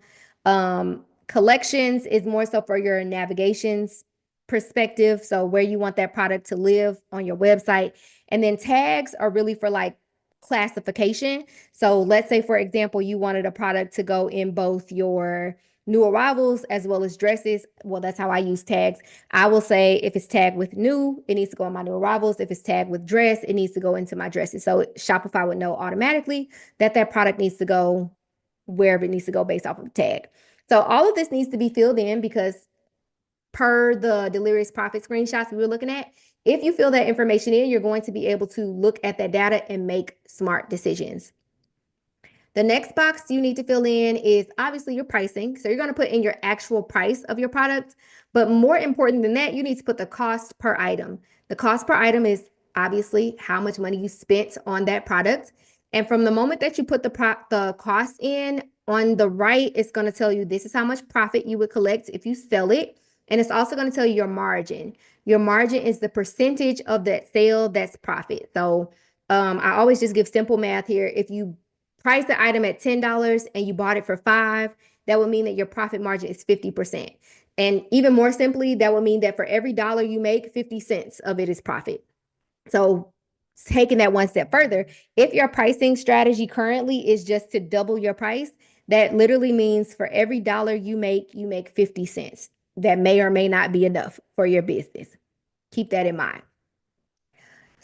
Collections is more so for your navigations perspective. So where you want that product to live on your website. And then tags are really for like classification. So let's say, for example, you wanted a product to go in both your new arrivals as well as dresses. Well, that's how I use tags. I will say if it's tagged with new, it needs to go in my new arrivals. If it's tagged with dress, it needs to go into my dresses. So Shopify would know automatically that that product needs to go wherever it needs to go based off of the tag. So all of this needs to be filled in because per the Delirious Profit screenshots we were looking at, if you fill that information in, you're going to be able to look at that data and make smart decisions. The next box you need to fill in is obviously your pricing. So you're going to put in your actual price of your product. But more important than that, you need to put the cost per item. The cost per item is obviously how much money you spent on that product. And from the moment that you put the cost in on the right, it's going to tell you this is how much profit you would collect if you sell it. And it's also going to tell you your margin. Your margin is the percentage of that sale that's profit. So I always just give simple math here. If you price the item at $10 and you bought it for $5, that would mean that your profit margin is 50%. And even more simply, that would mean that for every dollar you make, 50 cents of it is profit. So taking that one step further, if your pricing strategy currently is just to double your price, that literally means for every dollar you make 50 cents. That may or may not be enough for your business. Keep that in mind.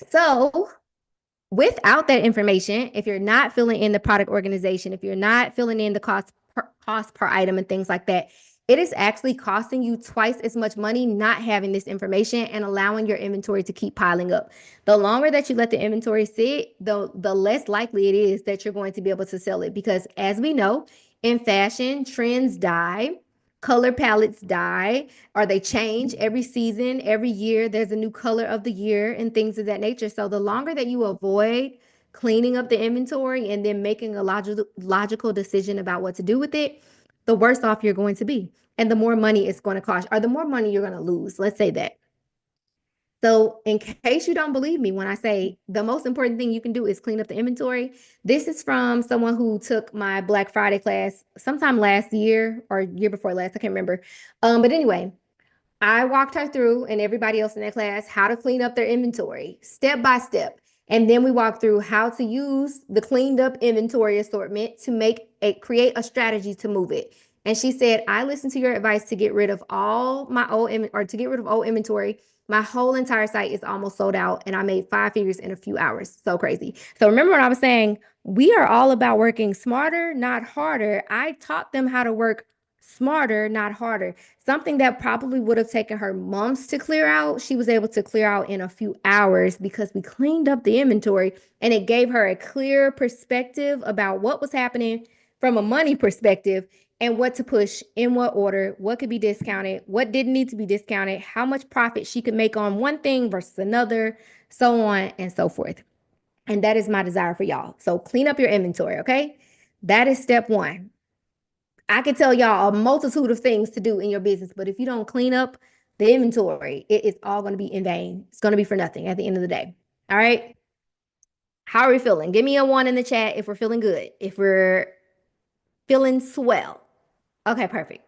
So without that information, if you're not filling in the product organization, if you're not filling in the cost per item and things like that, it is actually costing you twice as much money not having this information and allowing your inventory to keep piling up. The longer that you let the inventory sit, the less likely it is that you're going to be able to sell it. Because as we know, in fashion, trends die, color palettes die, or they change every season, every year. There's a new color of the year and things of that nature. So the longer that you avoid cleaning up the inventory and then making a logical decision about what to do with it, the worse off you're going to be. And the more money it's going to cost, or the more money you're going to lose. Let's say that. So, in case you don't believe me when I say the most important thing you can do is clean up the inventory, this is from someone who took my Black Friday class sometime last year or year before last. I can't remember. But anyway, I walked her through and everybody else in that class how to clean up their inventory step by step. And then we walked through how to use the cleaned up inventory assortment to create a strategy to move it. And she said, I listened to your advice to get rid of all my or to get rid of old inventory. My whole entire site is almost sold out and I made 5 figures in a few hours. So crazy. So remember what I was saying? We are all about working smarter, not harder. I taught them how to work smarter, not harder. Something that probably would have taken her months to clear out, she was able to clear out in a few hours because we cleaned up the inventory and it gave her a clear perspective about what was happening from a money perspective and what to push in what order, what could be discounted, what didn't need to be discounted, how much profit she could make on one thing versus another, so on and so forth. And that is my desire for y'all. So clean up your inventory, okay? That is step one. I can tell y'all a multitude of things to do in your business, but if you don't clean up the inventory, it is all going to be in vain. It's going to be for nothing at the end of the day. All right. How are we feeling? Give me a one in the chat if we're feeling good, if we're feeling swell. Okay, perfect.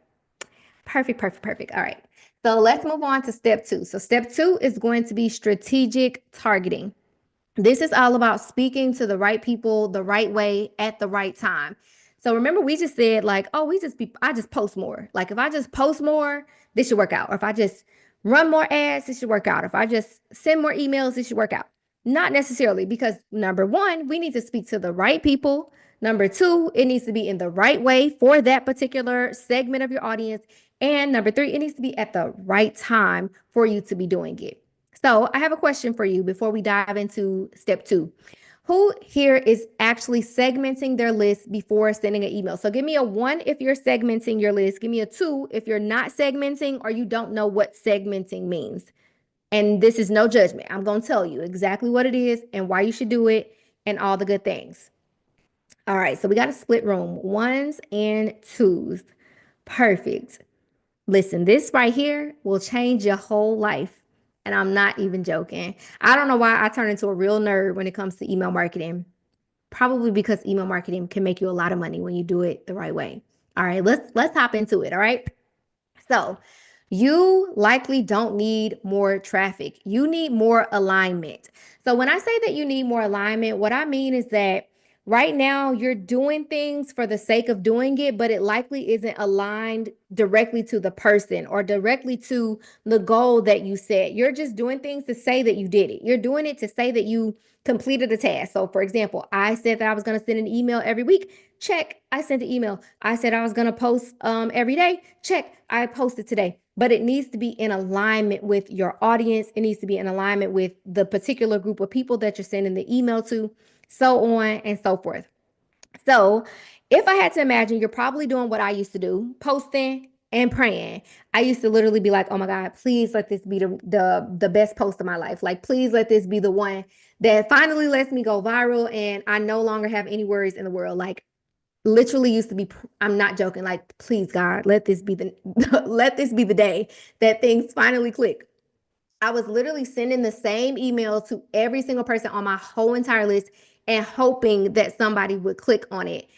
Perfect, perfect, perfect. All right. So let's move on to step two. So, step two is going to be strategic targeting. This is all about speaking to the right people the right way at the right time. So remember, we just said like, oh, I just post more. Like if I just post more, this should work out. Or if I just run more ads, this should work out. If I just send more emails, this should work out. Not necessarily, because number one, we need to speak to the right people. Number two, it needs to be in the right way for that particular segment of your audience. And number three, it needs to be at the right time for you to be doing it. So I have a question for you before we dive into step two. Who here is actually segmenting their list before sending an email? So give me a one if you're segmenting your list. Give me a two if you're not segmenting or you don't know what segmenting means. And this is no judgment. I'm going to tell you exactly what it is and why you should do it and all the good things. All right, so we got a split room, ones and twos. Perfect. Listen, this right here will change your whole life. And I'm not even joking. I don't know why I turn into a real nerd when it comes to email marketing. Probably because email marketing can make you a lot of money when you do it the right way. All right, let's hop into it. All right. So, you likely don't need more traffic. You need more alignment. So, when I say that you need more alignment, what I mean is that right now you're doing things for the sake of doing it, but it likely isn't aligned directly to the person or directly to the goal that you set. You're just doing things to say that you did it. You're doing it to say that you completed a task. So, for example, I said that I was going to send an email every week. Check. I sent the email. I said I was going to post every day. Check. I posted today. But it needs to be in alignment with your audience. It needs to be in alignment with the particular group of people that you're sending the email to, so on and so forth. So, if I had to imagine, you're probably doing what I used to do, posting and praying. I used to literally be like, "Oh my God, please let this be the best post of my life. Like, please let this be the one that finally lets me go viral, and I no longer have any worries in the world." Like, literally used to be, I'm not joking, like, please God, let this be the let this be the day that things finally click. I was literally sending the same email to every single person on my whole entire list and hoping that somebody would click on it.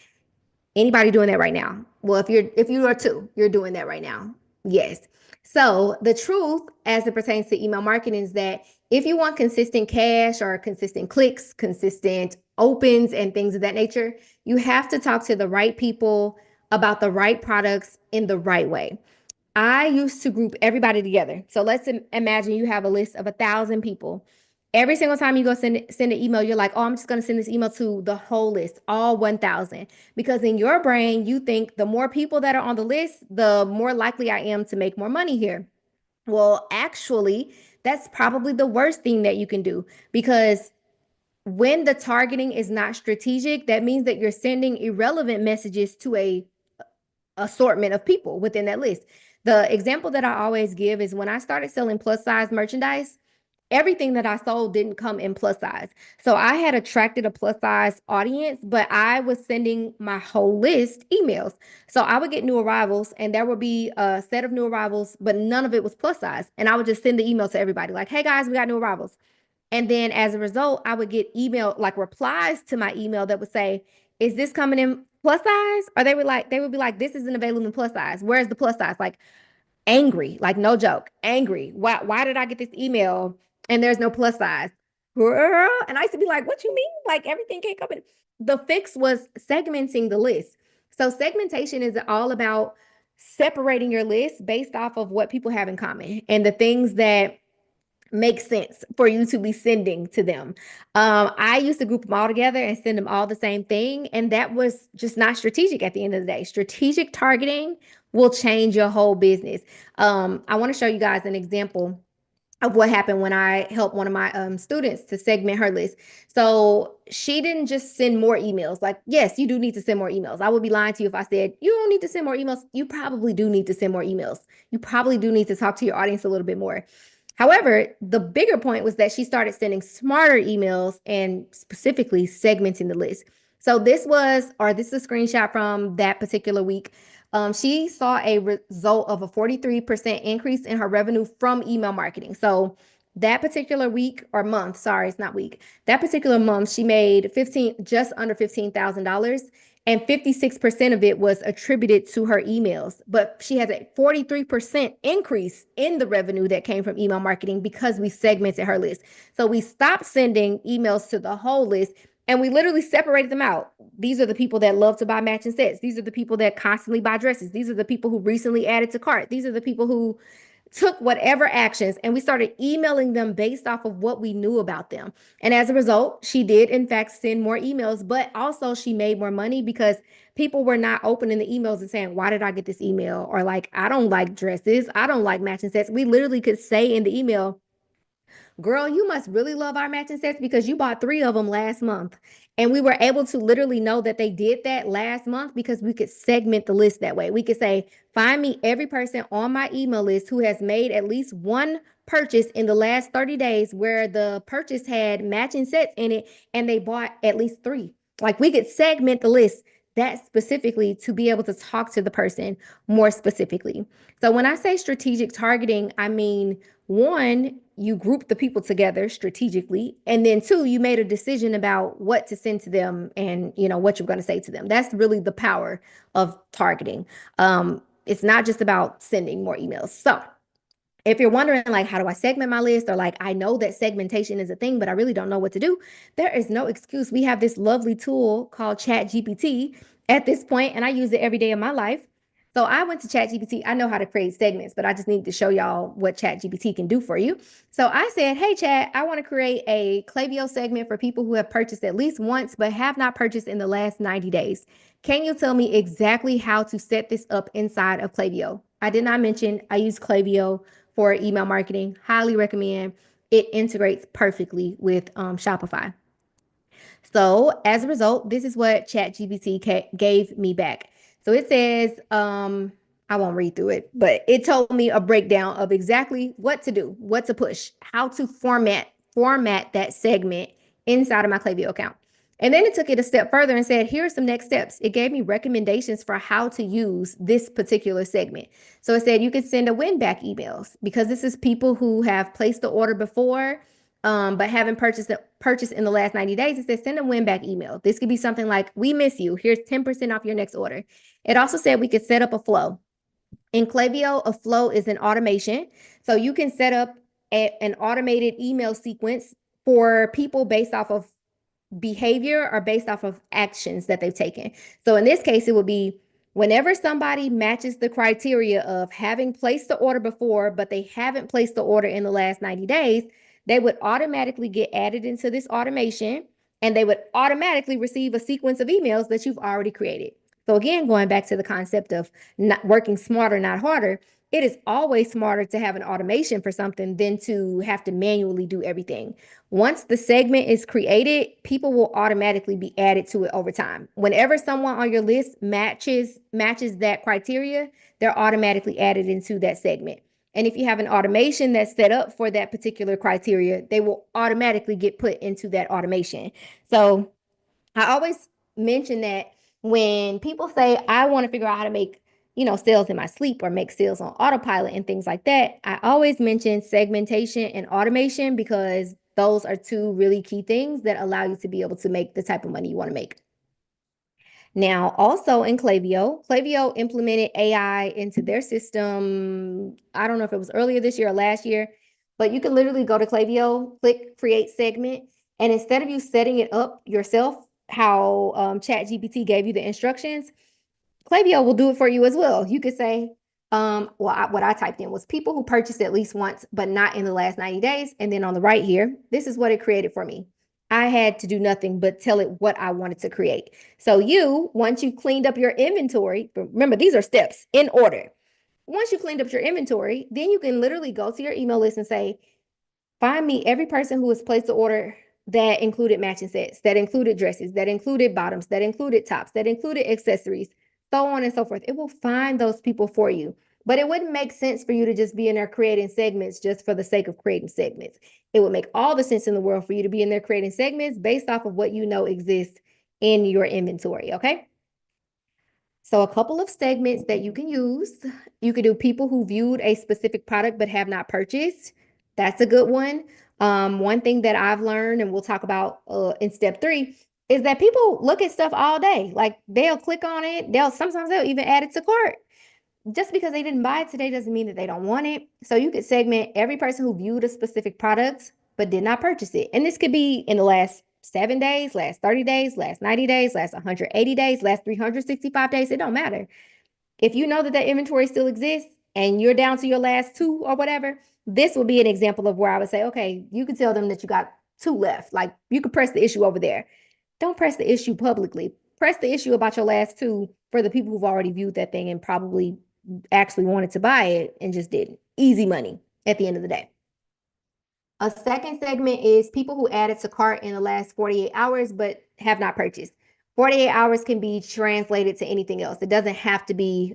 Anybody doing that right now? Well, if you are too, you're doing that right now. Yes. So the truth as it pertains to email marketing is that if you want consistent cash or consistent clicks, consistent opens and things of that nature, you have to talk to the right people about the right products in the right way. I used to group everybody together. So let's imagine you have a list of 1,000 people. Every single time you go send an email, you're like, oh, I'm just going to send this email to the whole list, all 1,000. Because in your brain, you think the more people that are on the list, the more likely I am to make more money here. Well, actually, that's probably the worst thing that you can do because when the targeting is not strategic, that means that you're sending irrelevant messages to a assortment of people within that list. The example that I always give is when I started selling plus size merchandise, everything that I sold didn't come in plus size. So I had attracted a plus size audience, but I was sending my whole list emails. So I would get new arrivals and there would be a set of new arrivals, but none of it was plus size. And I would just send the email to everybody like, hey guys, we got new arrivals. And then as a result, I would get email like replies to my email that would say, is this coming in plus size? Or they would be like, this isn't available in plus size. Where's the plus size? Like angry, like no joke, angry. Why did I get this email and there's no plus size? Girl. And I used to be like, what you mean? Like everything can't come in. The fix was segmenting the list. So segmentation is all about separating your list based off of what people have in common and the things that make sense for you to be sending to them. I used to group them all together and send them all the same thing. And that was just not strategic at the end of the day. Strategic targeting will change your whole business. I want to show you guys an example of what happened when I helped one of my students to segment her list. So she didn't just send more emails. Like, yes, you do need to send more emails. I would be lying to you if I said you don't need to send more emails. You probably do need to send more emails. You probably do need to talk to your audience a little bit more. However, the bigger point was that she started sending smarter emails and specifically segmenting the list. So this is a screenshot from that particular week. She saw a result of a 43% increase in her revenue from email marketing. So that particular week or month, sorry, it's not week. That particular month, she made just under $15,000 and 56% of it was attributed to her emails. But she has a 43% increase in the revenue that came from email marketing because we segmented her list. So we stopped sending emails to the whole list and we literally separated them out. These are the people that love to buy matching sets. These are the people that constantly buy dresses. These are the people who recently added to cart. These are the people who took whatever actions and we started emailing them based off of what we knew about them. And as a result, she did in fact send more emails, but also she made more money because people were not opening the emails and saying, why did I get this email? Or like, I don't like dresses. I don't like matching sets. We literally could say in the email, girl, you must really love our matching sets because you bought 3 of them last month. And we were able to literally know that they did that last month because we could segment the list that way. We could say, find me every person on my email list who has made at least one purchase in the last 30 days where the purchase had matching sets in it and they bought at least 3. Like we could segment the list that specifically to be able to talk to the person more specifically. So when I say strategic targeting, I mean, one, you group the people together strategically, and then two, you made a decision about what to send to them and what you're going to say to them. That's really the power of targeting. It's not just about sending more emails. So if you're wondering, like, how do I segment my list, or like, I know that segmentation is a thing but I really don't know what to do, there is no excuse. We have this lovely tool called Chat GPT at this point, and I use it every day of my life. So I went to Chat GPT. I know how to create segments, but I just need to show y'all what Chat GPT can do for you. So I said, hey Chat, I want to create a Klaviyo segment for people who have purchased at least once but have not purchased in the last 90 days. Can you tell me exactly how to set this up inside of Klaviyo? I did not mention I use Klaviyo for email marketing. Highly recommend. It integrates perfectly with Shopify. So as a result, this is what ChatGPT gave me back. So it says, I won't read through it, but it told me a breakdown of exactly what to do, what to push, how to format that segment inside of my Klaviyo account. And then it took it a step further and said, here are some next steps. It gave me recommendations for how to use this particular segment. So it said you could send a win back emails, because this is people who have placed the order before, but haven't purchased in the last 90 days. It says send a win back email. This could be something like, we miss you. Here's 10% off your next order. It also said we could set up a flow. In Klaviyo, a flow is an automation. So you can set up an automated email sequence for people based off of behavior or based off of actions that they've taken. So in this case, it would be whenever somebody matches the criteria of having placed the order before, but they haven't placed the order in the last 90 days, they would automatically get added into this automation, and they would automatically receive a sequence of emails that you've already created. So again, going back to the concept of not working smarter, not harder, it is always smarter to have an automation for something than to have to manually do everything. Once the segment is created, people will automatically be added to it over time. Whenever someone on your list matches that criteria, they're automatically added into that segment. And if you have an automation that's set up for that particular criteria, they will automatically get put into that automation. So I always mention that when people say, I want to figure out how to make, sales in my sleep or make sales on autopilot and things like that, I always mention segmentation and automation, because those are two really key things that allow you to be able to make the type of money you want to make. Now, also in Klaviyo implemented AI into their system. I don't know if it was earlier this year or last year, but you can literally go to Klaviyo, click create segment, and instead of you setting it up yourself, how ChatGPT gave you the instructions, Klaviyo will do it for you as well. You could say, what I typed in was people who purchased at least once, but not in the last 90 days. And then on the right here, this is what it created for me. I had to do nothing but tell it what I wanted to create. So once you cleaned up your inventory, remember, these are steps in order. Once you cleaned up your inventory, then you can literally go to your email list and say, find me every person who has placed the order that included matching sets, that included dresses, that included bottoms, that included tops, that included accessories, so on and so forth. It will find those people for you. But it wouldn't make sense for you to just be in there creating segments just for the sake of creating segments. It would make all the sense in the world for you to be in there creating segments based off of what you know exists in your inventory, okay? So a couple of segments that you can use. You could do people who viewed a specific product but have not purchased. That's a good one. One thing that I've learned, and we'll talk about in step 3, is that people look at stuff all day. Like, they'll click on it. Sometimes they'll even add it to cart. Just because they didn't buy it today doesn't mean that they don't want it. So you could segment every person who viewed a specific product but did not purchase it. And this could be in the last 7 days, last 30 days, last 90 days, last 180 days, last 365 days. It don't matter. If you know that that inventory still exists and you're down to your last 2 or whatever, this would be an example of where I would say, okay, you can tell them that you got 2 left. Like, you could press the issue over there. Don't press the issue publicly. Press the issue about your last 2 for the people who've already viewed that thing and probably actually wanted to buy it and just didn't. Easy money at the end of the day. A second segment is people who added to cart in the last 48 hours but have not purchased. 48 hours can be translated to anything else. It doesn't have to be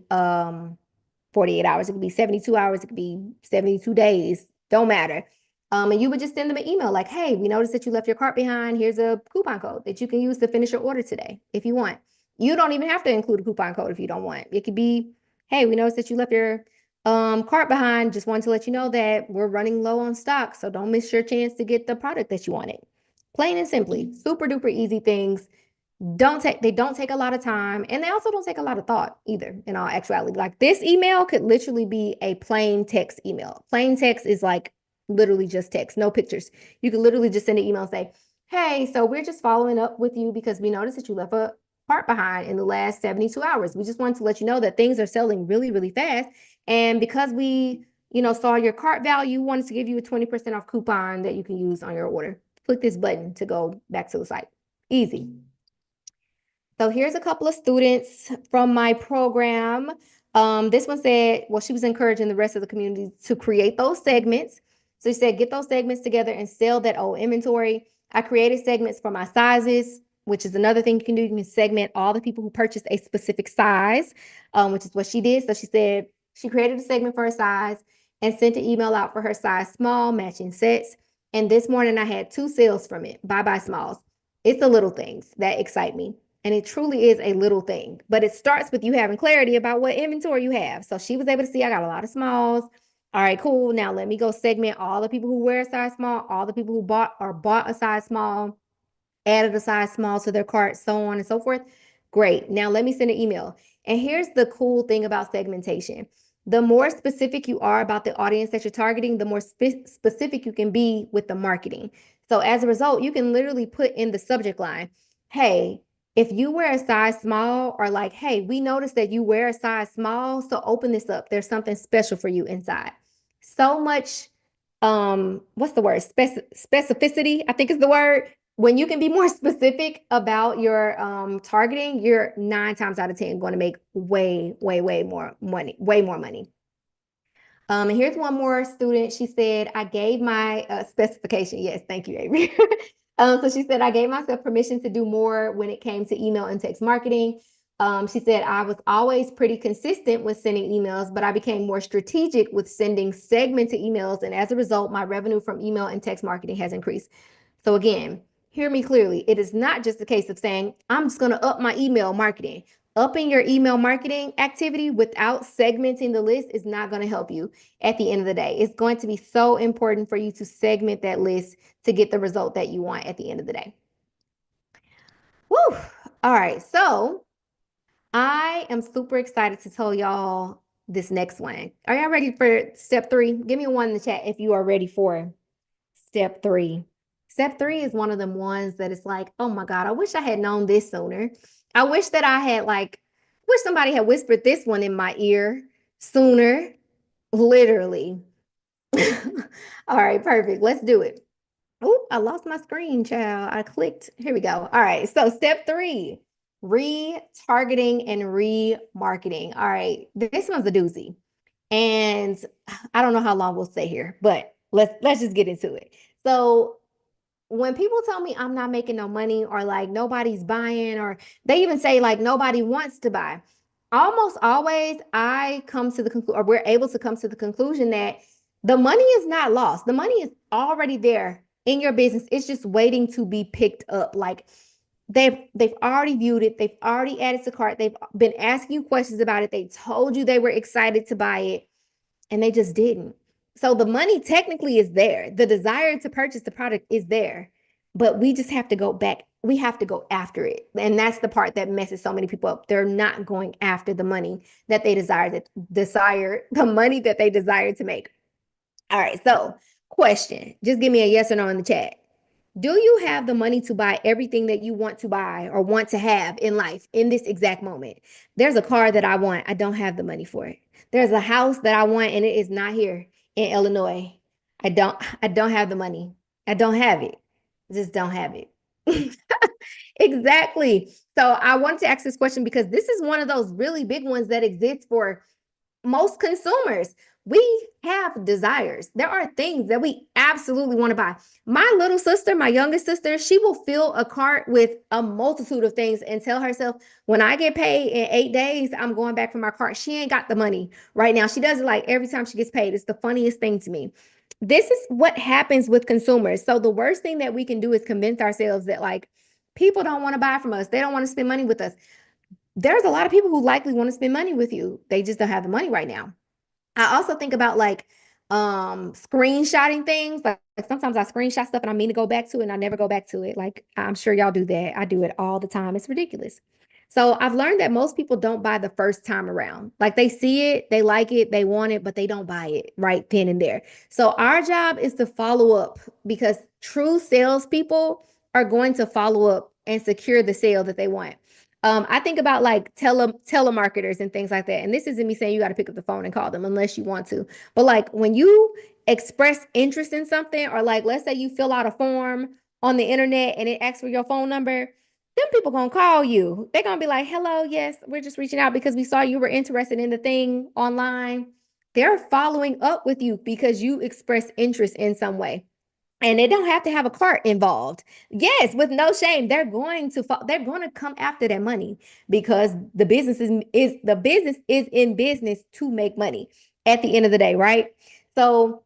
48 hours. It could be 72 hours. It could be 72 days. Don't matter. And you would just send them an email like, hey, we noticed that you left your cart behind. Here's a coupon code that you can use to finish your order today if you want. You don't even have to include a coupon code if you don't want. It could be, hey, we noticed that you left your cart behind. Just wanted to let you know that we're running low on stock, so don't miss your chance to get the product that you wanted. Plain and simply, super duper easy things. Don't take a lot of time, and they also don't take a lot of thought either, in all actuality. Like, this email could literally be a plain text email. Plain text is like literally just text, no pictures. You could literally just send an email and say, hey, so we're just following up with you because we noticed that you left a part behind in the last 72 hours. We just wanted to let you know that things are selling really, really fast. And because we, saw your cart value, wanted to give you a 20% off coupon that you can use on your order. Click this button to go back to the site. Easy. So here's a couple of students from my program. This one said, well, she was encouraging the rest of the community to create those segments. So she said, get those segments together and sell that old inventory. I created segments for my sizes, which is another thing you can do. You can segment all the people who purchased a specific size, which is what she did. So she said she created a segment for her size and sent an email out for her size small, matching sets. And this morning I had 2 sales from it, bye-bye smalls. It's the little things that excite me. And it truly is a little thing, but it starts with you having clarity about what inventory you have. So she was able to see I got a lot of smalls. All right, cool. Now let me go segment all the people who wear a size small, all the people who bought a size small, added a size small to their cart, so on and so forth. Great. Now let me send an email. And here's the cool thing about segmentation. The more specific you are about the audience that you're targeting, the more specific you can be with the marketing. So as a result, you can literally put in the subject line, hey, if you wear a size small, or like, hey, we noticed that you wear a size small, so open this up. There's something special for you inside. So much, what's the word? Specificity, I think is the word. When you can be more specific about your targeting, you're 9 times out of 10 going to make way, way, way more money, way more money. And here's one more student. She said, I gave my specification. Yes, thank you, Avery. So she said, I gave myself permission to do more when it came to email and text marketing. She said, I was always pretty consistent with sending emails, but I became more strategic with sending segmented emails. And as a result, my revenue from email and text marketing has increased. So again, hear me clearly. It is not just a case of saying, I'm just going to up my email marketing. Upping your email marketing activity without segmenting the list is not going to help you at the end of the day. It's going to be so important for you to segment that list to get the result that you want at the end of the day. Woo! All right. So I am super excited to tell y'all this next one. Are y'all ready for step 3? Give me a 1 in the chat if you are ready for step 3. Step 3 is one of them ones that is like, oh my God, I wish I had known this sooner. I wish that I had wish somebody had whispered this one in my ear sooner. Literally. All right, perfect. Let's do it. Oh, I lost my screen, child. I clicked. Here we go. All right. So step 3, retargeting and remarketing. All right. This one's a doozy. And I don't know how long we'll stay here, but let's just get into it. So when people tell me I'm not making no money, or like nobody's buying, or they even say like nobody wants to buy, almost always I come to the conclusion, or we're able to come to the conclusion, that the money is not lost. The money is already there in your business. It's just waiting to be picked up. Like, they've already viewed it. They've already added to cart. They've been asking you questions about it. They told you they were excited to buy it, and they just didn't. So the money technically is there. The desire to purchase the product is there, but we just have to go back. We have to go after it. And that's the part that messes so many people up. They're not going after the money that they desire, the money that they desire to make. All right. So, question, just give me a yes or no in the chat. Do you have the money to buy everything that you want to buy or want to have in life in this exact moment? There's a car that I want. I don't have the money for it. There's a house that I want, and it is not here in Illinois. I don't have the money. I don't have it. Just don't have it. Exactly. So I wanted to ask this question because this is one of those really big ones that exists for most consumers. We have desires. There are things that we absolutely want to buy. My little sister, my youngest sister, she will fill a cart with a multitude of things and tell herself, when I get paid in 8 days, I'm going back for my cart. She ain't got the money right now. She does it like every time she gets paid. It's the funniest thing to me. This is what happens with consumers. So the worst thing that we can do is convince ourselves that like people don't want to buy from us. They don't want to spend money with us. there's a lot of people who likely want to spend money with you. They just don't have the money right now. I also think about like screenshotting things. Like sometimes I screenshot stuff and I mean to go back to it and I never go back to it. Like I'm sure y'all do that. I do it all the time. It's ridiculous. So I've learned that most people don't buy the first time around. Like they see it, they like it, they want it, but they don't buy it right then and there. So our job is to follow up because true salespeople are going to follow up and secure the sale that they want. I think about like telemarketers and things like that. And this isn't me saying you got to pick up the phone and call them unless you want to. But like when you express interest in something, or like let's say you fill out a form on the internet and it asks for your phone number, them people gonna call you. They're gonna be like, "Hello, yes, we're just reaching out because we saw you were interested in the thing online." They're following up with you because you express interest in some way. And they don't have to have a cart involved. Yes, with no shame, they're going to come after that money because the business is in business to make money at the end of the day, right? So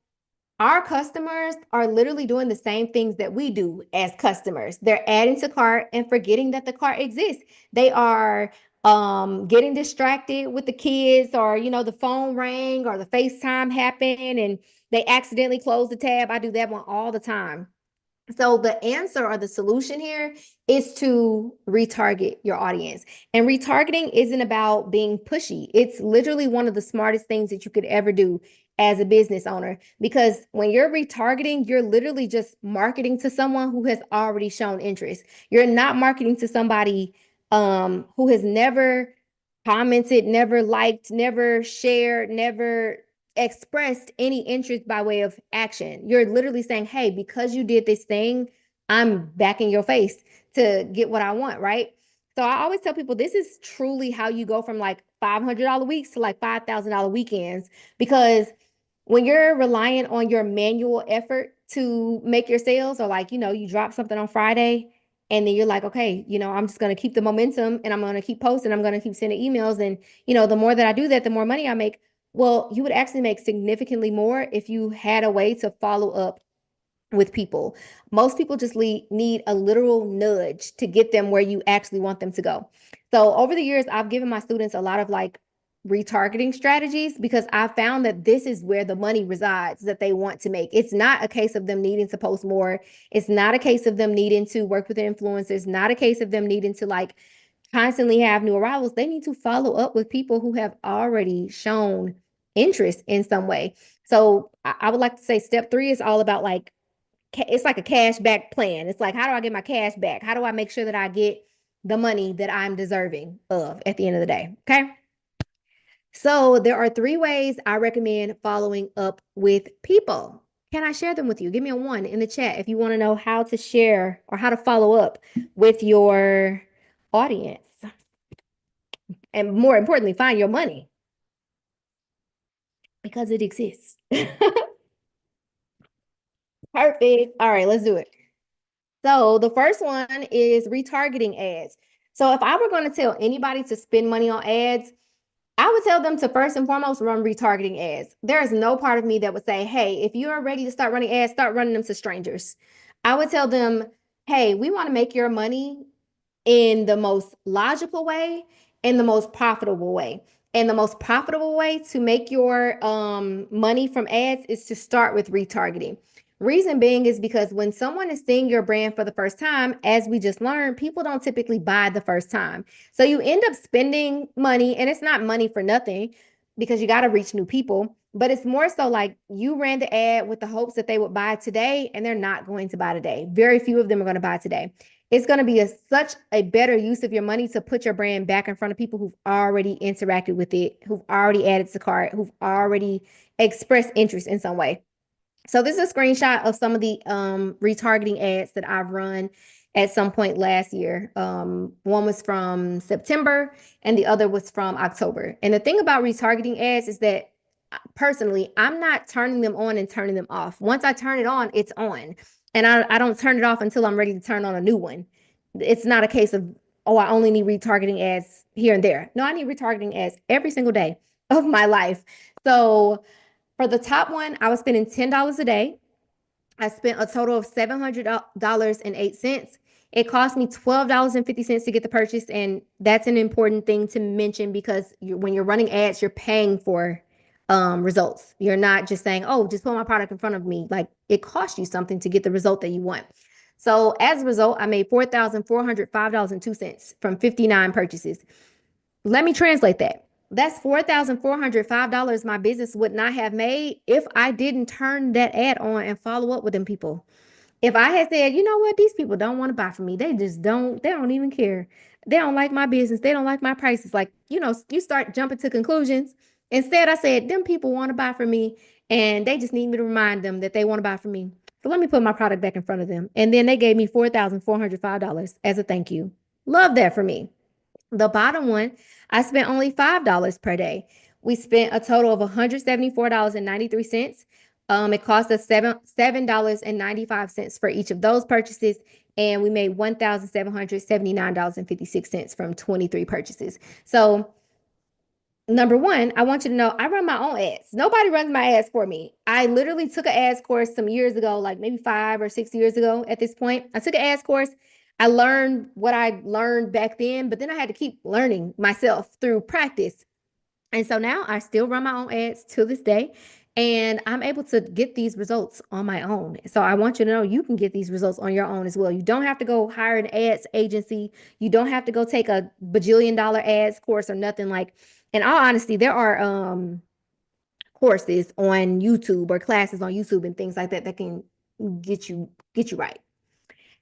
our customers are literally doing the same things that we do as customers. They're adding to cart and forgetting that the cart exists. They are getting distracted with the kids, or the phone rang or the FaceTime happened and they accidentally closed the tab. I do that one all the time. So the answer or the solution here is to retarget your audience. And retargeting isn't about being pushy. It's literally one of the smartest things that you could ever do as a business owner, because when you're retargeting, you're literally just marketing to someone who has already shown interest. You're not marketing to somebody who has never commented, never liked, never shared, never expressed any interest by way of action. You're literally saying, "Hey, because you did this thing, I'm back in your face to get what I want," right? So I always tell people this is truly how you go from like $500 weeks to like $5,000 weekends, because when you're relying on your manual effort to make your sales, or like, you drop something on Friday and then you're like, okay, I'm just going to keep the momentum and I'm going to keep posting, I'm going to keep sending emails. And, the more that I do that, the more money I make. Well, you would actually make significantly more if you had a way to follow up with people. Most people just need a literal nudge to get them where you actually want them to go. So over the years, I've given my students a lot of like retargeting strategies because I found that this is where the money resides that they want to make. It's not a case of them needing to post more. It's not a case of them needing to work with influencers. Not a case of them needing to like constantly have new arrivals. They need to follow up with people who have already shown interest in some way. So I would like to say step 3 is all about like it's like a cash back plan. It's like, how do I get my cash back? How do I make sure that I get the money that I'm deserving of at the end of the day? Okay. So there are 3 ways I recommend following up with people. Can I share them with you? Give me a 1 in the chat if you want to know how to share or how to follow up with your audience. And more importantly, find your money because it exists. Perfect. All right, let's do it. So the first one is retargeting ads. So if I were going to tell anybody to spend money on ads, I would tell them to first and foremost run retargeting ads. There is no part of me that would say, "Hey, if you are ready to start running ads, start running them to strangers." I would tell them, "Hey, we want to make your money in the most logical way and the most profitable way." And the most profitable way to make your money from ads is to start with retargeting. Reason being is because when someone is seeing your brand for the first time, as we just learned, people don't typically buy the first time. So you end up spending money, and it's not money for nothing because you got to reach new people. But it's more so like you ran the ad with the hopes that they would buy today, and they're not going to buy today. Very few of them are going to buy today. It's going to be such a better use of your money to put your brand back in front of people who've already interacted with it, who've already added to cart, who've already expressed interest in some way. So this is a screenshot of some of the retargeting ads that I've run at some point last year. One was from September and the other was from October. And the thing about retargeting ads is that personally, I'm not turning them on and turning them off. Once I turn it on, it's on. And I don't turn it off until I'm ready to turn on a new one. It's not a case of, oh, I only need retargeting ads here and there. No, I need retargeting ads every single day of my life. So for the top one, I was spending $10 a day. I spent a total of $700.08. It cost me $12.50 to get the purchase. And that's an important thing to mention because when you're running ads, you're paying for results. You're not just saying, oh, just put my product in front of me. Like it costs you something to get the result that you want. So as a result, I made $4,405.02 from 59 purchases. Let me translate that. That's $4,405 my business would not have made if I didn't turn that ad on and follow up with them people. If I had said, you know what, these people don't want to buy from me. They don't even care. They don't like my business. They don't like my prices. Like, you start jumping to conclusions. Instead, I said, them people want to buy from me and they just need me to remind them that they want to buy from me. So let me put my product back in front of them. And then they gave me $4,405 as a thank you. Love that for me. The bottom one, I spent only $5 per day. We spent a total of $174.93. It cost us $7.95 for each of those purchases, and we made $1,779.56 from 23 purchases. So number one, I want you to know I run my own ads. Nobody runs my ads for me. I literally took an ads course some years ago, like maybe 5 or 6 years ago at this point. I took an ads course. I learned what I learned back then, but then I had to keep learning myself through practice. And so now I still run my own ads to this day, and I'm able to get these results on my own. So I want you to know you can get these results on your own as well. You don't have to go hire an ads agency. You don't have to go take a bajillion-dollar ads course or nothing like. In all honesty, there are courses on YouTube or classes on YouTube and things like that that can get you right.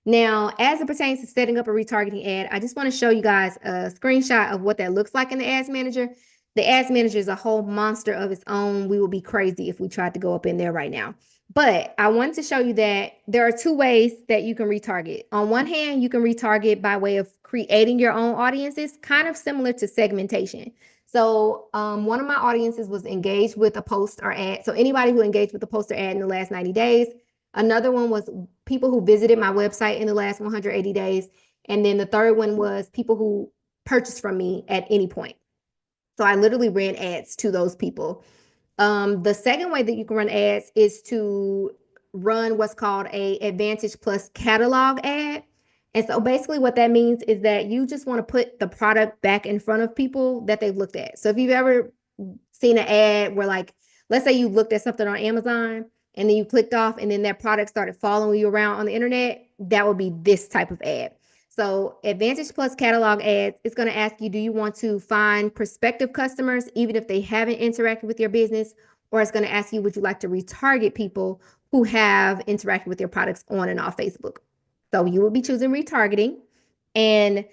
Now, as it pertains to setting up a retargeting ad, I just want to show you guys a screenshot of what that looks like in the Ads Manager. The Ads Manager is a whole monster of its own. We will be crazy if we tried to go up in there right now. But I want to show you that there are two ways that you can retarget. On one hand, you can retarget by way of creating your own audiences, kind of similar to segmentation. So one of my audiences was engaged with a post or ad. So anybody who engaged with a post or ad in the last 90 days. Another one was people who visited my website in the last 180 days. And then the third one was people who purchased from me at any point. So I literally ran ads to those people. The second way that you can run ads is to run what's called a Advantage Plus catalog ad. And so basically what that means is that you just want to put the product back in front of people that they've looked at. So if you've ever seen an ad where, like, let's say you looked at something on Amazon and then you clicked off and then that product started following you around on the internet, that would be this type of ad. So Advantage Plus catalog ads, it's going to ask you, do you want to find prospective customers, even if they haven't interacted with your business? Or it's going to ask you, would you like to retarget people who have interacted with your products on and off Facebook? So you will be choosing retargeting. And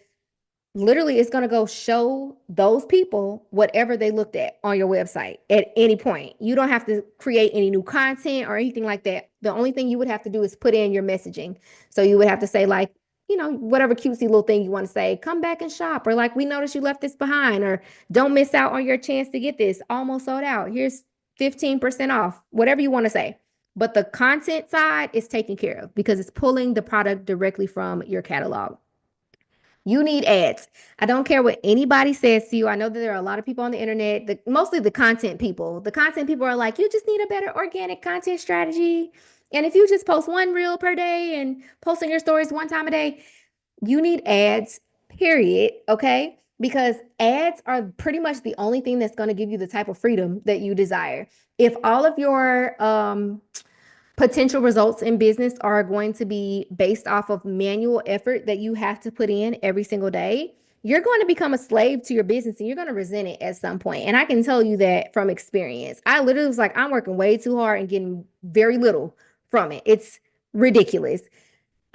literally it's going to go show those people whatever they looked at on your website at any point. You don't have to create any new content or anything like that. The only thing you would have to do is put in your messaging. So you would have to say, like, whatever cutesy little thing you want to say, come back and shop, or like, we noticed you left this behind, or don't miss out on your chance to get this, almost sold out. Here's 15% off, whatever you want to say. But the content side is taken care of because it's pulling the product directly from your catalog. You need ads. I don't care what anybody says to you. I know that there are a lot of people on the internet, mostly the content people. The content people are like, you just need a better organic content strategy. And if you just post one reel per day and posting your stories one time a day, you need ads, period. Okay. Because ads are pretty much the only thing that's going to give you the type of freedom that you desire. If all of your potential results in business are going to be based off of manual effort that you have to put in every single day, you're going to become a slave to your business and you're going to resent it at some point. And I can tell you that from experience. I literally was like, I'm working way too hard and getting very little from it. It's ridiculous.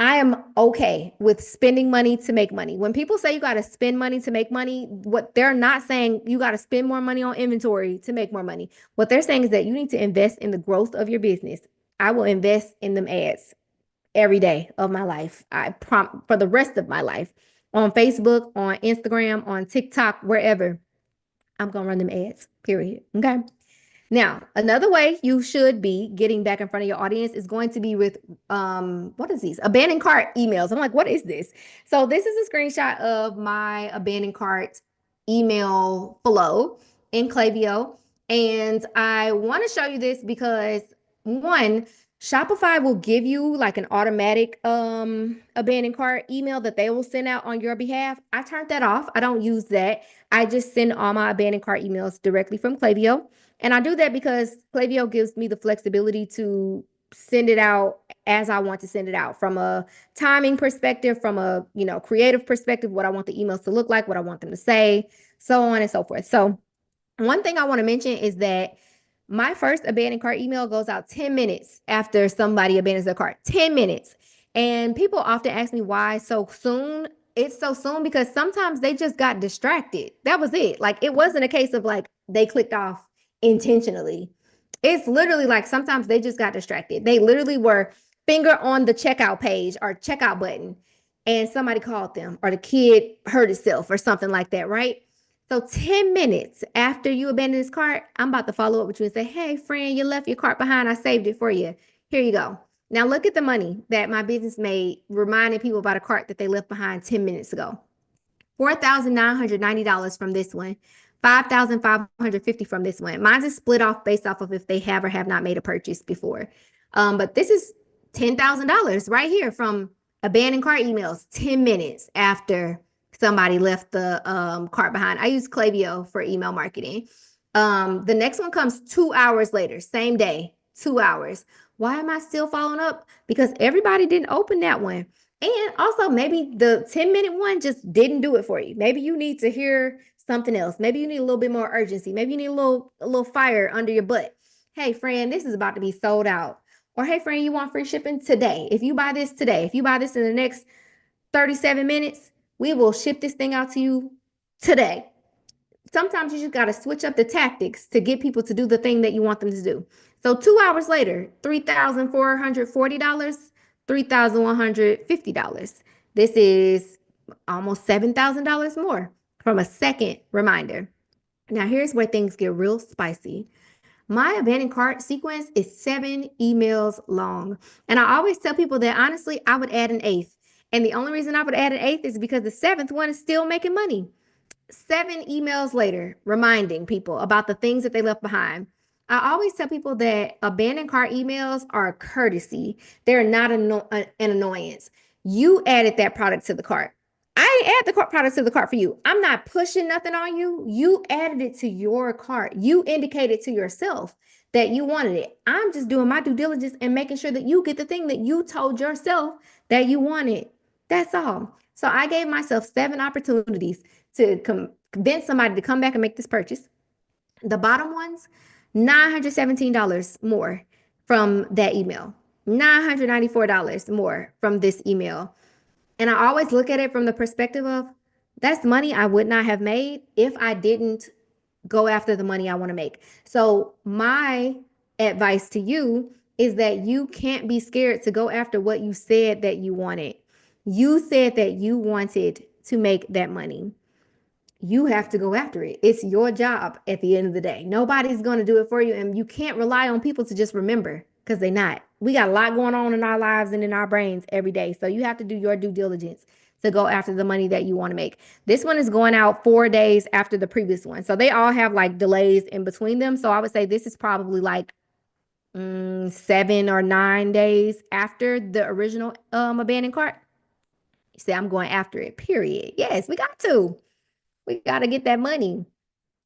I am okay with spending money to make money. When people say you got to spend money to make money, what they're not saying, you got to spend more money on inventory to make more money. What they're saying is that you need to invest in the growth of your business. I will invest in them ads every day of my life. I prompt for the rest of my life on Facebook, on Instagram, on TikTok, wherever. I'm going to run them ads, period. Okay. Now, another way you should be getting back in front of your audience is going to be with what is these? Abandoned cart emails. I'm like, what is this? So this is a screenshot of my abandoned cart email flow in Klaviyo. And I want to show you this because, one, Shopify will give you like an automatic abandoned cart email that they will send out on your behalf. I turned that off. I don't use that. I just send all my abandoned cart emails directly from Klaviyo. And I do that because Klaviyo gives me the flexibility to send it out as I want to send it out, from a timing perspective, from a, creative perspective, what I want the emails to look like, what I want them to say, so on and so forth. So one thing I want to mention is that my first abandoned cart email goes out 10 minutes after somebody abandons their cart. 10 minutes. And people often ask me why so soon. It's so soon because sometimes they just got distracted. That was it. Like, it wasn't a case of like they clicked off intentionally. It's literally like sometimes they just got distracted. They literally were finger on the checkout page or checkout button, and somebody called them, or the kid hurt itself or something like that, right? So 10 minutes after you abandon this cart, I'm about to follow up with you and say, hey, friend, you left your cart behind. I saved it for you. Here you go. Now look at the money that my business made reminding people about a cart that they left behind 10 minutes ago. $4,990 from this one, 5,550 from this one. Mine's is split off based off of if they have or have not made a purchase before. But this is $10,000 right here from abandoned cart emails 10 minutes after somebody left the cart behind. I use Klaviyo for email marketing. The next one comes 2 hours later, same day, 2 hours. Why am I still following up? Because everybody didn't open that one. And also, maybe the 10-minute one just didn't do it for you. Maybe you need to hear something else. Maybe you need a little bit more urgency. Maybe you need a little fire under your butt. Hey, friend, this is about to be sold out. Or hey, friend, you want free shipping today? If you buy this today, if you buy this in the next 37 minutes, we will ship this thing out to you today. Sometimes you just got to switch up the tactics to get people to do the thing that you want them to do. So 2 hours later, $3,440, $3,150. This is almost $7,000 more from a second reminder. Now, here's where things get real spicy. My abandoned cart sequence is 7 emails long. And I always tell people that honestly, I would add an eighth. And the only reason I would add an eighth is because the seventh one is still making money. 7 emails later, reminding people about the things that they left behind. I always tell people that abandoned cart emails are a courtesy. They're not an annoyance. You added that product to the cart. I ain't add the product to the cart for you. I'm not pushing nothing on you. You added it to your cart. You indicated to yourself that you wanted it. I'm just doing my due diligence and making sure that you get the thing that you told yourself that you wanted. That's all. So I gave myself 7 opportunities to convince somebody to come back and make this purchase. The bottom ones, $917 more from that email, $994 more from this email. And I always look at it from the perspective of that's money I would not have made if I didn't go after the money I want to make. So my advice to you is that you can't be scared to go after what you said that you wanted. You said that you wanted to make that money. You have to go after it. It's your job at the end of the day. Nobody's going to do it for you. And you can't rely on people to just remember, because they're not. We got a lot going on in our lives and in our brains every day. So you have to do your due diligence to go after the money that you want to make. This one is going out 4 days after the previous one. So they all have like delays in between them. So I would say this is probably like 7 or 9 days after the original abandoned cart. You say, I'm going after it, period. Yes, we got to. We got to get that money.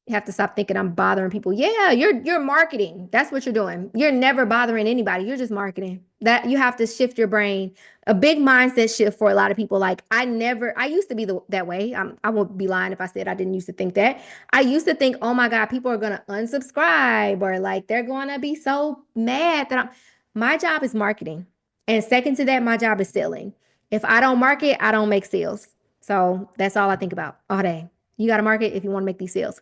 You have to stop thinking I'm bothering people. Yeah, you're marketing. That's what you're doing. You're never bothering anybody. You're just marketing. That you have to shift your brain. A big mindset shift for a lot of people. Like I used to be that way. I won't be lying if I said I didn't used to think that. I used to think, oh my God, people are gonna unsubscribe, or like they're gonna be so mad that my job is marketing. And second to that, my job is selling. If I don't market, I don't make sales. So that's all I think about all day. You got to market if you want to make these sales.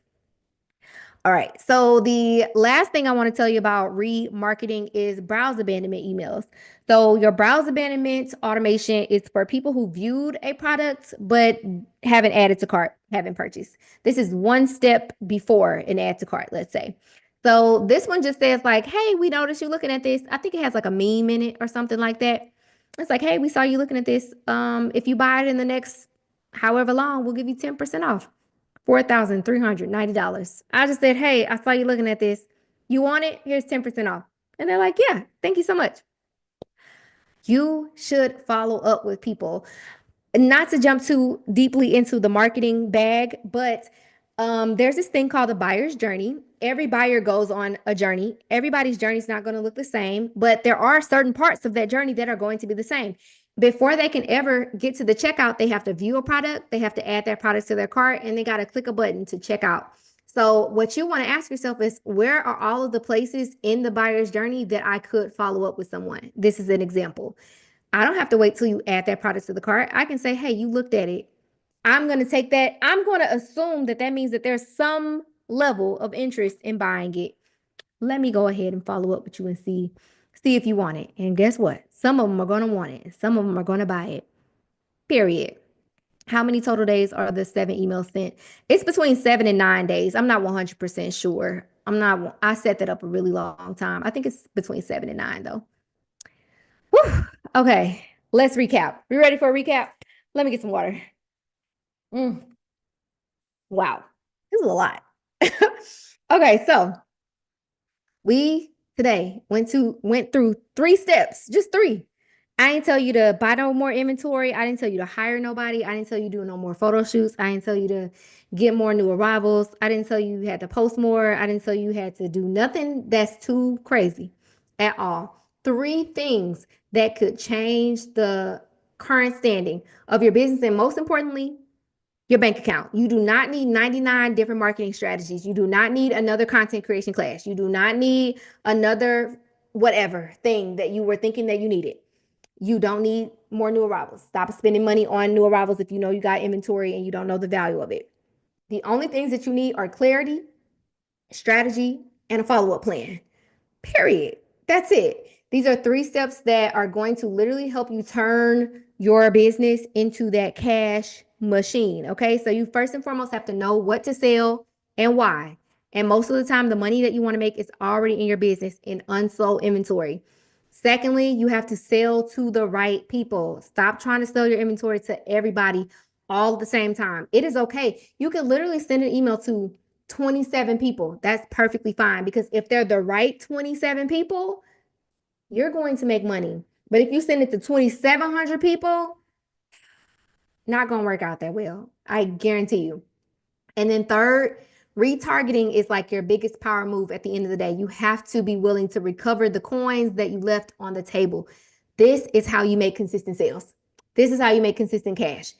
All right. So the last thing I want to tell you about remarketing is browse abandonment emails. So your browse abandonment automation is for people who viewed a product but haven't added to cart, haven't purchased. This is one step before an add to cart, let's say. So this one just says like, hey, we noticed you looking at this. I think it has like a meme in it or something like that. It's like, hey, we saw you looking at this. If you buy it in the next however long, we'll give you 10% off. $4,390. I just said, hey, I saw you looking at this. You want it? Here's 10% off. And they're like, yeah, thank you so much. You should follow up with people. Not to jump too deeply into the marketing bag, but there's this thing called the buyer's journey. Every buyer goes on a journey. Everybody's journey is not going to look the same, but there are certain parts of that journey that are going to be the same. Before they can ever get to the checkout, they have to view a product, they have to add that product to their cart, and they got to click a button to check out. So, what you want to ask yourself is, where are all of the places in the buyer's journey that I could follow up with someone? This is an example. I don't have to wait till you add that product to the cart. I can say, hey, you looked at it. I'm going to take that. I'm going to assume that that means that there's some level of interest in buying it. Let me go ahead and follow up with you and see if you want it. And guess what? Some of them are going to want it. And some of them are going to buy it. Period. How many total days are the 7 emails sent? It's between 7 and 9 days. I'm not 100% sure. I set that up a really long time. I think it's between 7 and 9 though. Whew. Okay, let's recap. We ready for a recap? Let me get some water. Mm, wow, this is a lot. Okay, so we today went through 3 steps, just three. I didn't tell you to buy no more inventory. I didn't tell you to hire nobody. I didn't tell you to do no more photo shoots. I didn't tell you to get more new arrivals. I didn't tell you you had to post more. I didn't tell you you had to do nothing that's too crazy at all. 3 things that could change the current standing of your business, and most importantly, your bank account. You do not need 99 different marketing strategies. You do not need another content creation class. You do not need another whatever thing that you were thinking that you needed. You don't need more new arrivals. Stop spending money on new arrivals if you know you got inventory and you don't know the value of it. The only things that you need are clarity, strategy, and a follow up plan. Period. That's it. These are 3 steps that are going to literally help you turn your business into that cash machine. Okay. So you first and foremost have to know what to sell and why. And most of the time, the money that you want to make is already in your business in unsold inventory. Secondly, you have to sell to the right people. Stop trying to sell your inventory to everybody all at the same time. It is okay. You can literally send an email to 27 people. That's perfectly fine because if they're the right 27 people, you're going to make money. But if you send it to 2,700 people, not going to work out that well. I guarantee you. And then third, retargeting is like your biggest power move at the end of the day. You have to be willing to recover the coins that you left on the table. This is how you make consistent sales. This is how you make consistent cash.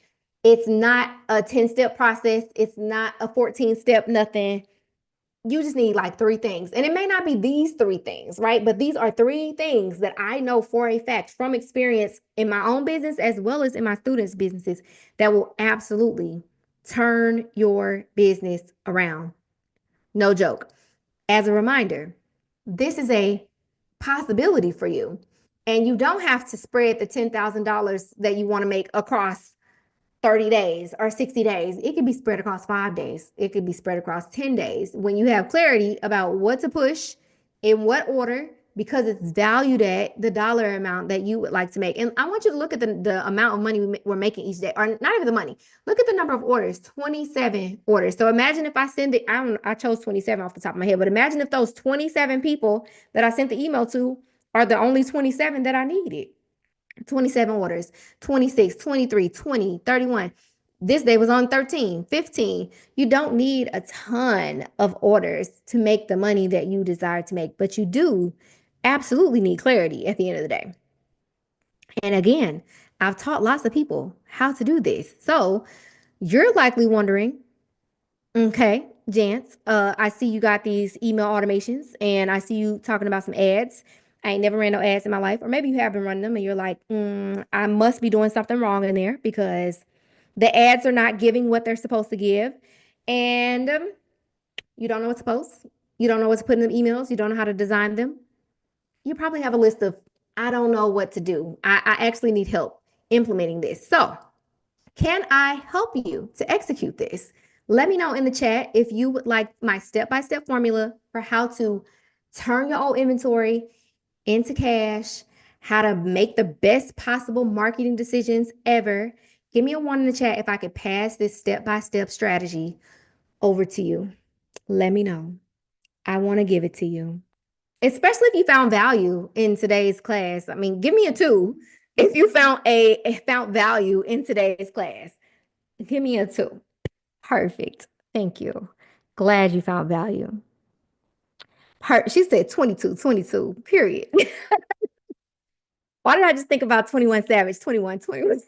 It's not a 10-step process. It's not a 14-step nothing. You just need like 3 things. And it may not be these 3 things, right? But these are 3 things that I know for a fact from experience in my own business as well as in my students' businesses that will absolutely turn your business around. No joke. As a reminder, this is a possibility for you. And you don't have to spread the $10,000 that you want to make across 30 days or 60 days. It could be spread across 5 days. It could be spread across 10 days. When you have clarity about what to push, in what order, because it's valued at the dollar amount that you would like to make. And I want you to look at the amount of money we're making each day, or not even the money. Look at the number of orders, 27 orders. So imagine if I send it, I chose 27 off the top of my head, but imagine if those 27 people that I sent the email to are the only 27 that I needed. 27 orders, 26, 23, 20, 31. This day was on 13, 15. You don't need a ton of orders to make the money that you desire to make, but you do absolutely need clarity at the end of the day. And again, I've taught lots of people how to do this. So you're likely wondering, okay, Jance, I see you got these email automations and I see you talking about some ads. I ain't never ran no ads in my life. Or maybe you have been running them and you're like, I must be doing something wrong in there because the ads are not giving what they're supposed to give. And you don't know what to post. You don't know what to put in the emails. You don't know how to design them. You probably have a list of, I don't know what to do. I actually need help implementing this. So can I help you to execute this? Let me know in the chat if you would like my step-by-step formula for how to turn your old inventory into cash, how to make the best possible marketing decisions ever. Give me a 1 in the chat if I could pass this step-by-step strategy over to you. Let me know. I want to give it to you, especially if you found value in today's class. I mean, give me a 2 If you found value in today's class, give me a 2. Perfect. Thank you. Glad you found value. She said 22, 22. Period. Why did I just think about 21 Savage? 21, 21.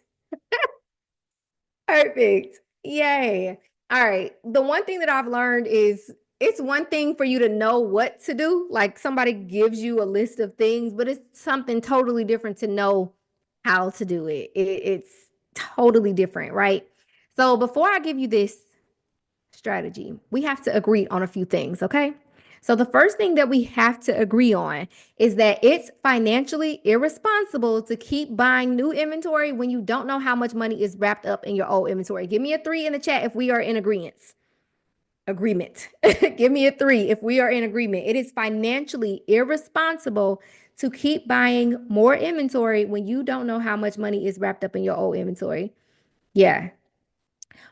Perfect. Yay. All right. The one thing that I've learned is it's one thing for you to know what to do. Like somebody gives you a list of things, but it's something totally different to know how to do it. It's totally different, right? So before I give you this strategy, we have to agree on a few things, okay? So the first thing that we have to agree on is that it's financially irresponsible to keep buying new inventory when you don't know how much money is wrapped up in your old inventory. Give me a 3 in the chat if we are in agreement. Agreement. Give me a 3 if we are in agreement. It is financially irresponsible to keep buying more inventory when you don't know how much money is wrapped up in your old inventory. Yeah,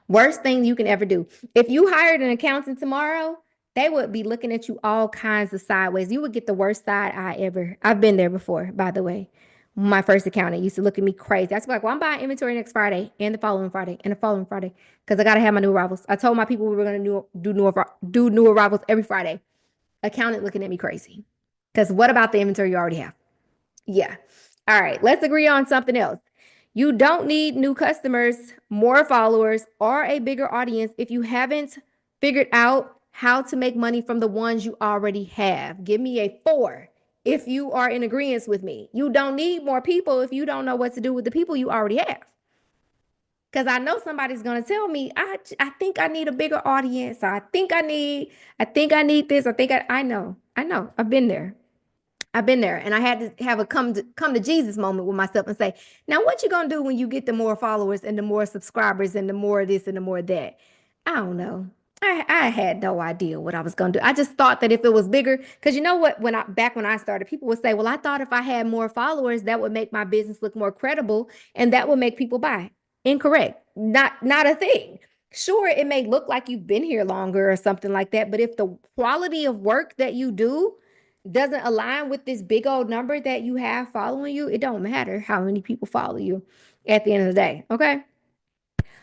worst thing you can ever do. If you hired an accountant tomorrow, they would be looking at you all kinds of sideways. You would get the worst side eye ever. I've been there before, by the way. My first accountant used to look at me crazy. That's like, well, I'm buying inventory next Friday and the following Friday and the following Friday because I gotta have my new arrivals. I told my people we were gonna do new arrivals every Friday. Accountant looking at me crazy because what about the inventory you already have? Yeah. All right. Let's agree on something else. You don't need new customers, more followers, or a bigger audience if you haven't figured out how to make money from the ones you already have. Give me a 4 if you are in agreement with me. You don't need more people if you don't know what to do with the people you already have. Because I know somebody's gonna tell me, I think I need a bigger audience. I think I need this. I know. I've been there, and I had to have a come to Jesus moment with myself and say, now what you gonna do when you get the more followers and the more subscribers and the more this and the more that? I don't know. I had no idea what I was gonna do. I just thought that if it was bigger, because you know what, when I started, people would say, well, I thought if I had more followers, that would make my business look more credible and that would make people buy. Incorrect. Not a thing. Sure, it may look like you've been here longer or something like that, but if the quality of work that you do doesn't align with this big old number that you have following you, it don't matter how many people follow you at the end of the day. Okay.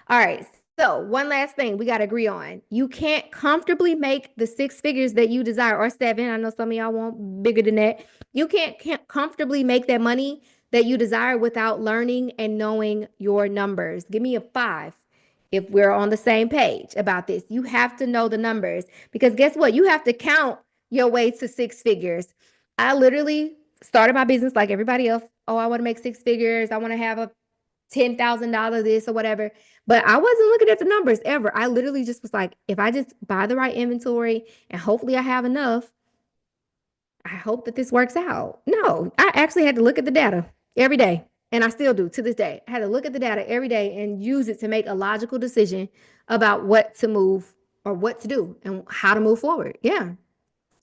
All right. So, one last thing we got to agree on. You can't comfortably make the 6 figures that you desire, or 7. I know some of y'all want bigger than that. You can't comfortably make that money that you desire without learning and knowing your numbers. Give me a 5 if we're on the same page about this. You have to know the numbers because guess what? You have to count your way to 6 figures. I literally started my business like everybody else. Oh, I want to make 6 figures. I want to have a $10,000 this or whatever. But I wasn't looking at the numbers ever. I literally just was like, if I just buy the right inventory and hopefully I have enough, I hope that this works out. No, I actually had to look at the data every day. And I still do to this day. I had to look at the data every day and use it to make a logical decision about what to move or what to do and how to move forward. Yeah.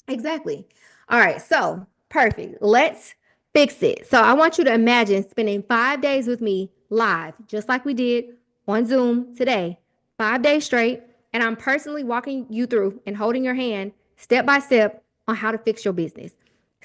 Exactly. All right. So perfect. Let's fix it. So I want you to imagine spending 5 days with me live, just like we did on Zoom today, 5 days straight. And I'm personally walking you through and holding your hand step by step on how to fix your business.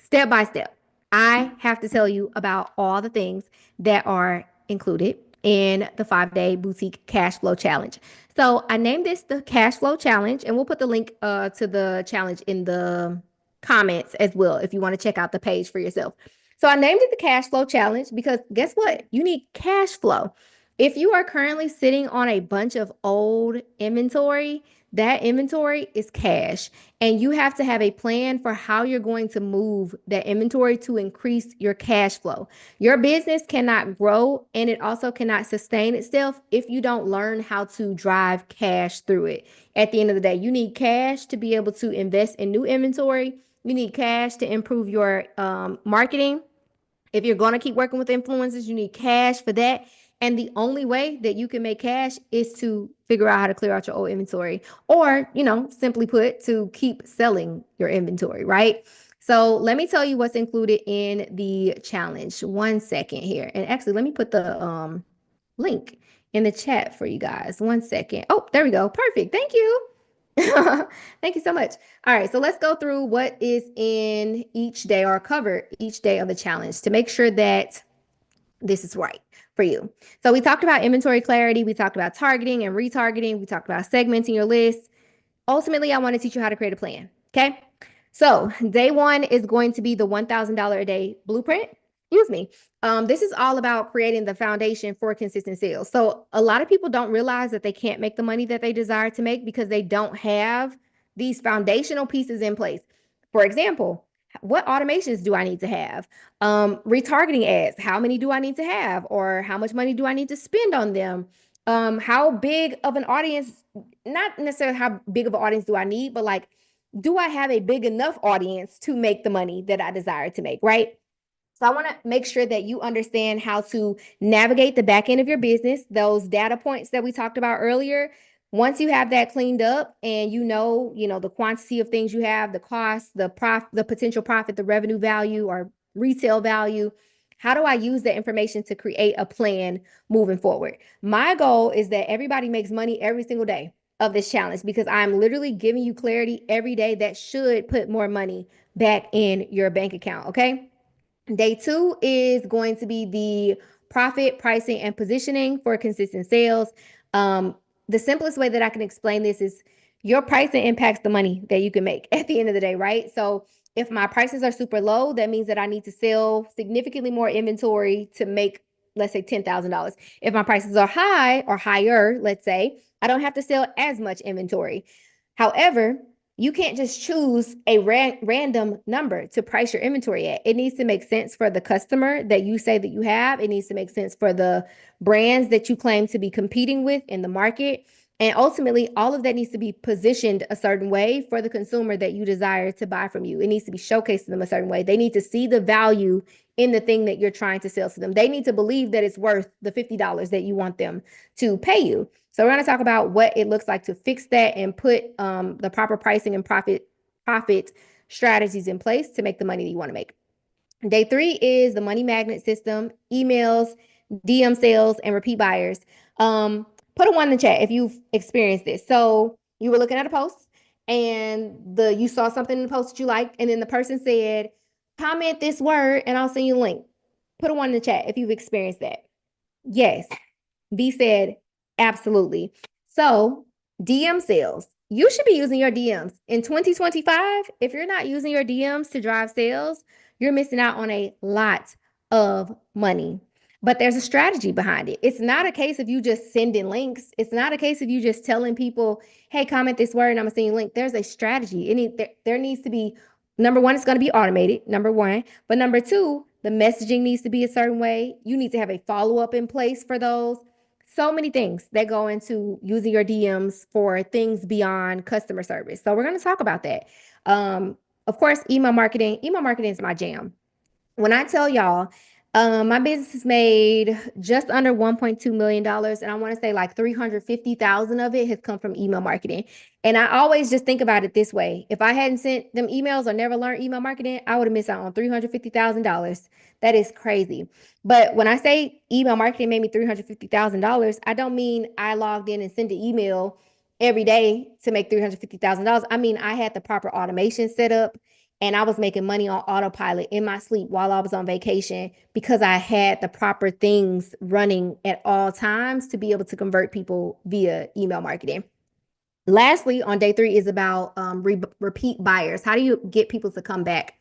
Step by step. I have to tell you about all the things that are included in the 5 day boutique cash flow challenge. So I named this the cash flow challenge, and we'll put the link to the challenge in the comments as well if you want to check out the page for yourself. So I named it the cash flow challenge because guess what? You need cash flow. If you are currently sitting on a bunch of old inventory, that inventory is cash. And you have to have a plan for how you're going to move that inventory to increase your cash flow. Your business cannot grow and it also cannot sustain itself if you don't learn how to drive cash through it. At the end of the day, you need cash to be able to invest in new inventory. You need cash to improve your marketing. If you're going to keep working with influencers, you need cash for that. And the only way that you can make cash is to figure out how to clear out your old inventory or, simply put, to keep selling your inventory, right? So let me tell you what's included in the challenge. 1 second here. And actually, let me put the link in the chat for you guys. 1 second. Oh, there we go. Perfect. Thank you. Thank you so much. All right, so let's go through what is in each day or cover each day of the challenge to make sure that this is right for you. So we talked about inventory clarity, we talked about targeting and retargeting, we talked about segmenting your list. Ultimately, I want to teach you how to create a plan. Okay. So day one is going to be the $1,000 a day blueprint. Excuse me. This is all about creating the foundation for consistent sales. So a lot of people don't realize that they can't make the money that they desire to make because they don't have these foundational pieces in place. For example, what automations do I need to have? Retargeting ads, how many do I need to have? Or how much money do I need to spend on them? How big of an audience, not necessarily how big of an audience do I need, but like, do I have a big enough audience to make the money that I desire to make, right? So I want to make sure that you understand how to navigate the back end of your business, those data points that we talked about earlier. Once you have that cleaned up and you know the quantity of things you have, the cost, the potential profit, the revenue value or retail value, how do I use that information to create a plan moving forward? My goal is that everybody makes money every single day of this challenge because I'm literally giving you clarity every day that should put more money back in your bank account, okay? Day two is going to be the profit, pricing, and positioning for consistent sales. Um, the simplest way that I can explain this is your pricing impacts the money that you can make at the end of the day, right? So if my prices are super low, that means that I need to sell significantly more inventory to make, let's say, $10,000. If my prices are high or higher, let's say, I don't have to sell as much inventory. However, you can't just choose a random number to price your inventory at. It needs to make sense for the customer that you say that you have. It needs to make sense for the brands that you claim to be competing with in the market. And ultimately, all of that needs to be positioned a certain way for the consumer that you desire to buy from you. It needs to be showcased to them a certain way. They need to see the value in the thing that you're trying to sell to them. They need to believe that it's worth the $50 that you want them to pay you. So we're going to talk about what it looks like to fix that and put the proper pricing and profit strategies in place to make the money that you want to make. Day three is the money magnet system, emails, DM sales, and repeat buyers. Put a one in the chat if you've experienced this. So you were looking at a post and you saw something in the post that you liked, and then the person said, comment this word and I'll send you a link. Put a one in the chat if you've experienced that. Yes. B said, absolutely. So, DM sales. You should be using your DMs. In 2025, if you're not using your DMs to drive sales, you're missing out on a lot of money. But there's a strategy behind it. It's not a case of you just sending links. It's not a case of you just telling people, hey, comment this word and I'm going to send you a link. There's a strategy. There needs to be, number one, it's going to be automated, number one. But number two, the messaging needs to be a certain way. You need to have a follow up in place for those. So many things that go into using your DMs for things beyond customer service. So we're going to talk about that. Of course, email marketing. Email marketing is my jam. When I tell y'all, my business has made just under $1.2 million, and I want to say like 350,000 of it has come from email marketing. And I always just think about it this way. If I hadn't sent them emails or never learned email marketing, I would have missed out on $350,000. That is crazy. But when I say email marketing made me $350,000, I don't mean I logged in and sent an email every day to make $350,000. I mean, I had the proper automation set up and I was making money on autopilot in my sleep while I was on vacation because I had the proper things running at all times to be able to convert people via email marketing. Lastly, on day three is about repeat buyers. How do you get people to come back?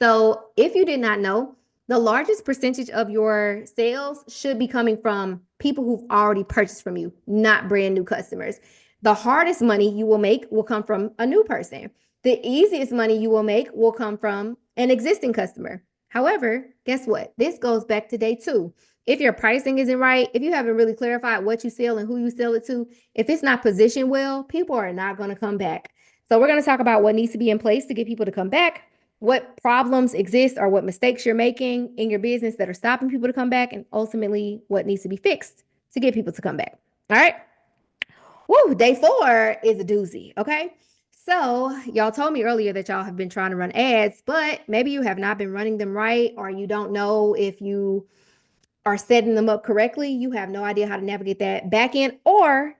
So, if you did not know, the largest percentage of your sales should be coming from people who've already purchased from you, not brand new customers. The hardest money you will make will come from a new person. The easiest money you will make will come from an existing customer. However, guess what? This goes back to day two. If your pricing isn't right, if you haven't really clarified what you sell and who you sell it to, if it's not positioned well, people are not going to come back. So we're going to talk about what needs to be in place to get people to come back, what problems exist or what mistakes you're making in your business that are stopping people to come back, and ultimately what needs to be fixed to get people to come back. All right. Woo, day four is a doozy. Okay. So, y'all told me earlier that y'all have been trying to run ads, but maybe you have not been running them right, or you don't know if you are setting them up correctly. You have no idea how to navigate that back end, or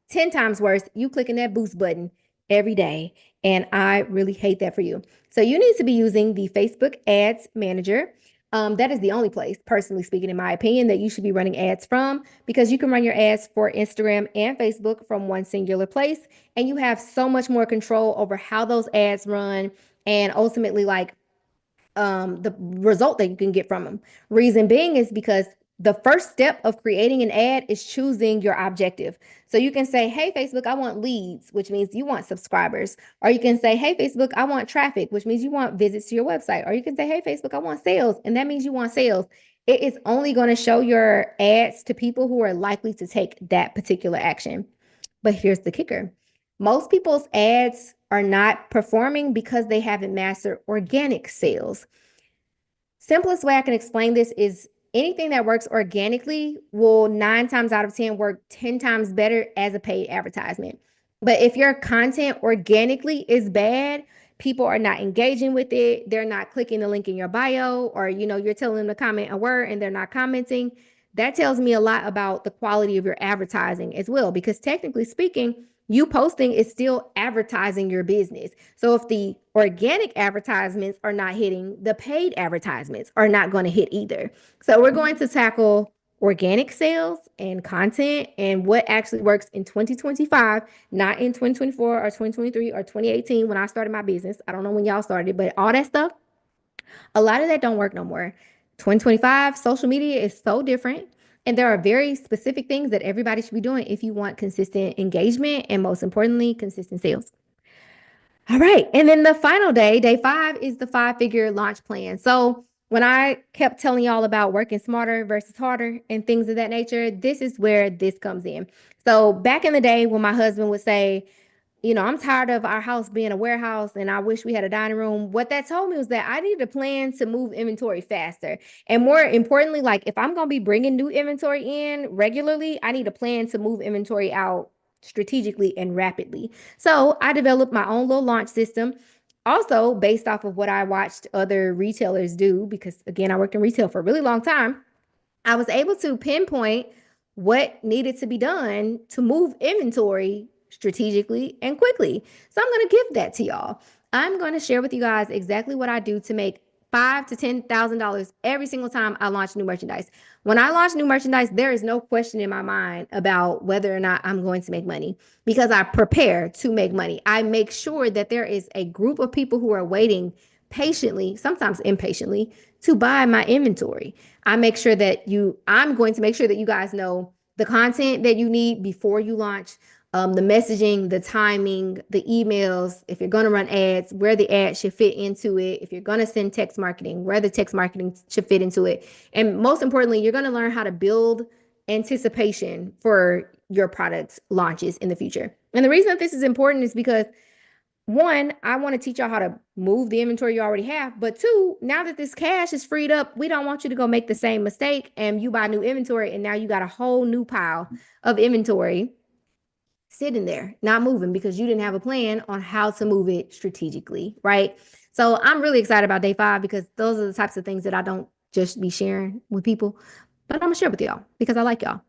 10 times worse, you clicking that boost button every day. And I really hate that for you. So you need to be using the Facebook Ads Manager. That is the only place, personally speaking, in my opinion, that you should be running ads from, because you can run your ads for Instagram and Facebook from one singular place. And you have so much more control over how those ads run and ultimately, like, the result that you can get from them. Reason being is because the first step of creating an ad is choosing your objective. So you can say, hey, Facebook, I want leads, which means you want subscribers. Or you can say, hey, Facebook, I want traffic, which means you want visits to your website. Or you can say, hey, Facebook, I want sales, and that means you want sales. It is only going to show your ads to people who are likely to take that particular action. But here's the kicker: most people's ads are not performing because they haven't mastered organic sales. Simplest way I can explain this is anything that works organically will 9 times out of 10 work 10 times better as a paid advertisement. But if your content organically is bad, people are not engaging with it, they're not clicking the link in your bio, or you're telling them to comment a word and they're not commenting. That tells me a lot about the quality of your advertising as well, because technically speaking, you posting is still advertising your business. So if the organic advertisements are not hitting, the paid advertisements are not going to hit either. So we're going to tackle organic sales and content and what actually works in 2025, not in 2024 or 2023 or 2018 when I started my business. I don't know when y'all started, but all that stuff, a lot of that don't work no more. 2025, social media is so different. And there are very specific things that everybody should be doing if you want consistent engagement and, most importantly, consistent sales. All right. And then the final day, day 5, is the 5-figure launch plan. So when I kept telling y'all about working smarter versus harder and things of that nature, this is where this comes in. So back in the day when my husband would say, I'm tired of our house being a warehouse and I wish we had a dining room. What that told me was that I needed a plan to move inventory faster. And more importantly, like, if I'm going to be bringing new inventory in regularly, I need a plan to move inventory out strategically and rapidly. So I developed my own little launch system, also based off of what I watched other retailers do, because again, I worked in retail for a really long time. I was able to pinpoint what needed to be done to move inventory strategically and quickly. So I'm going to give that to y'all. I'm going to share with you guys exactly what I do to make $5,000 to $10,000 every single time I launch new merchandise. When I launch new merchandise, there is no question in my mind about whether or not I'm going to make money, because I prepare to make money. I make sure that there is a group of people who are waiting patiently, sometimes impatiently, to buy my inventory. I'm going to make sure that you guys know the content that you need before you launch, the messaging, the timing, the emails, if you're going to run ads, where the ads should fit into it, if you're going to send text marketing, where the text marketing should fit into it. And most importantly, you're going to learn how to build anticipation for your products launches in the future. And the reason that this is important is because, one, I want to teach y'all how to move the inventory you already have. But two, now that this cash is freed up, we don't want you to go make the same mistake and you buy new inventory and now you got a whole new pile of inventory sitting there, not moving, because you didn't have a plan on how to move it strategically, right? So I'm really excited about day 5, because those are the types of things that I don't just be sharing with people, but I'm gonna share with y'all because I like y'all.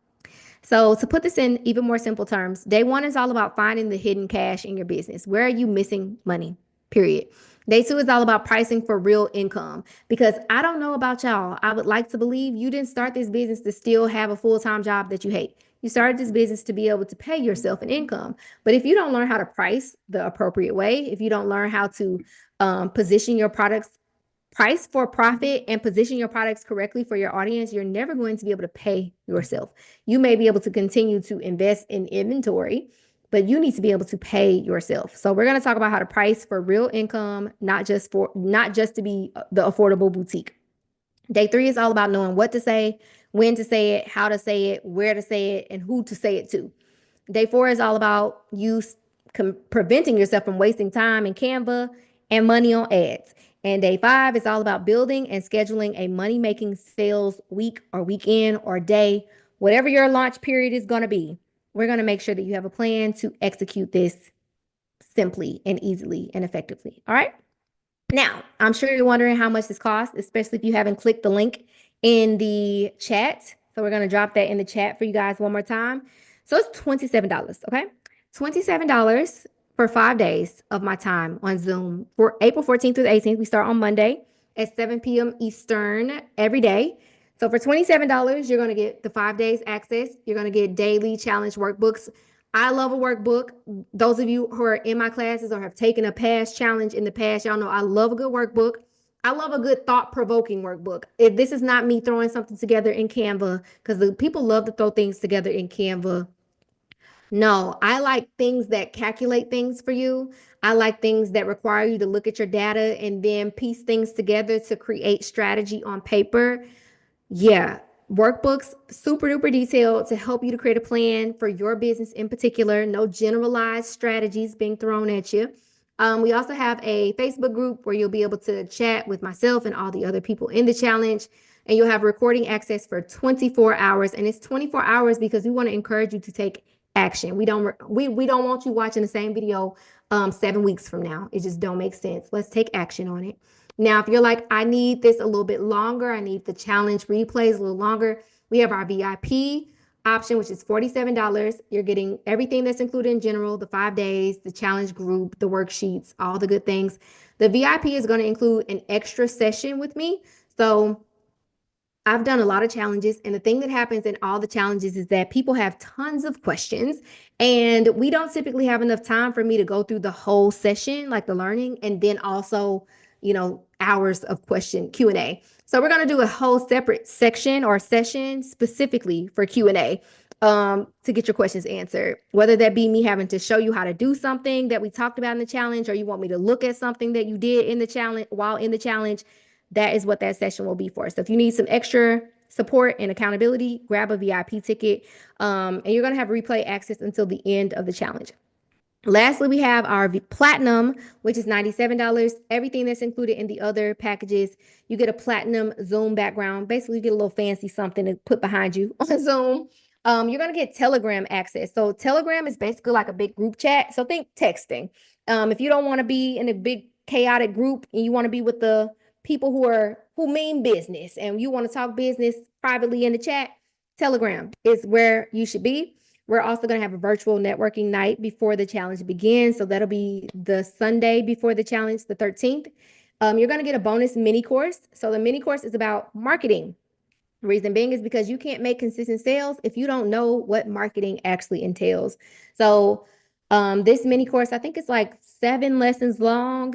So, to put this in even more simple terms, day 1 is all about finding the hidden cash in your business. Where are you missing money? Period. Day 2 is all about pricing for real income, because I don't know about y'all. I would like to believe you didn't start this business to still have a full-time job that you hate. You started this business to be able to pay yourself an income. But if you don't learn how to price the appropriate way, if you don't learn how to position your products, price for profit, and position your products correctly for your audience, you're never going to be able to pay yourself. You may be able to continue to invest in inventory, but you need to be able to pay yourself. So we're going to talk about how to price for real income, not just to be the affordable boutique. Day 3 is all about knowing what to say, when to say it, how to say it, where to say it, and who to say it to. Day 4 is all about you preventing yourself from wasting time in Canva and money on ads. And day 5 is all about building and scheduling a money-making sales week or weekend or day, whatever your launch period is going to be. We're going to make sure that you have a plan to execute this simply and easily and effectively. All right. Now, I'm sure you're wondering how much this costs, especially if you haven't clicked the link in the chat. So we're going to drop that in the chat for you guys one more time. So it's $27, okay? $27 for 5 days of my time on Zoom for April 14th through the 18th. We start on Monday at 7 p.m. Eastern every day. So for $27, you're going to get the 5 days access. You're going to get daily challenge workbooks. I love a workbook. Those of you who are in my classes or have taken a past challenge in the past, y'all know I love a good workbook. I love a good thought-provoking workbook. If this is not me throwing something together in Canva, because the people love to throw things together in Canva. No, I like things that calculate things for you. I like things that require you to look at your data and then piece things together to create strategy on paper. Yeah, workbooks, super duper detailed to help you to create a plan for your business in particular. No generalized strategies being thrown at you. We also have a Facebook group where you'll be able to chat with myself and all the other people in the challenge. And you'll have recording access for 24 hours. And it's 24 hours because we want to encourage you to take action. We don't want you watching the same video 7 weeks from now. It just don't make sense. Let's take action on it. Now, if you're like, I need this a little bit longer, I need the challenge replays a little longer, we have our VIP option, which is $47. You're getting everything that's included in general, the 5 days, the challenge group, the worksheets, all the good things. The VIP is going to include an extra session with me. So I've done a lot of challenges, and the thing that happens in all the challenges is that people have tons of questions, and we don't typically have enough time for me to go through the whole session, like the learning, and then also, hours of question Q&A. So we're going to do a whole separate section or session specifically for Q&A to get your questions answered, whether that be me having to show you how to do something that we talked about in the challenge, or you want me to look at something that you did in the challenge while in the challenge. That is what that session will be for. So if you need some extra support and accountability, grab a VIP ticket, and you're going to have replay access until the end of the challenge. Lastly, we have our platinum, which is $97. Everything that's included in the other packages, you get a platinum Zoom background. Basically, you get a little fancy something to put behind you on Zoom. You're going to get Telegram access. So Telegram is basically like a big group chat. So think texting. If you don't want to be in a big chaotic group and you want to be with the people who mean business and you want to talk business privately in the chat, Telegram is where you should be. We're also going to have a virtual networking night before the challenge begins. So that'll be the Sunday before the challenge, the 13th. You're going to get a bonus mini course. So the mini course is about marketing. The reason being is because you can't make consistent sales if you don't know what marketing actually entails. So this mini course, I think it's like 7 lessons long,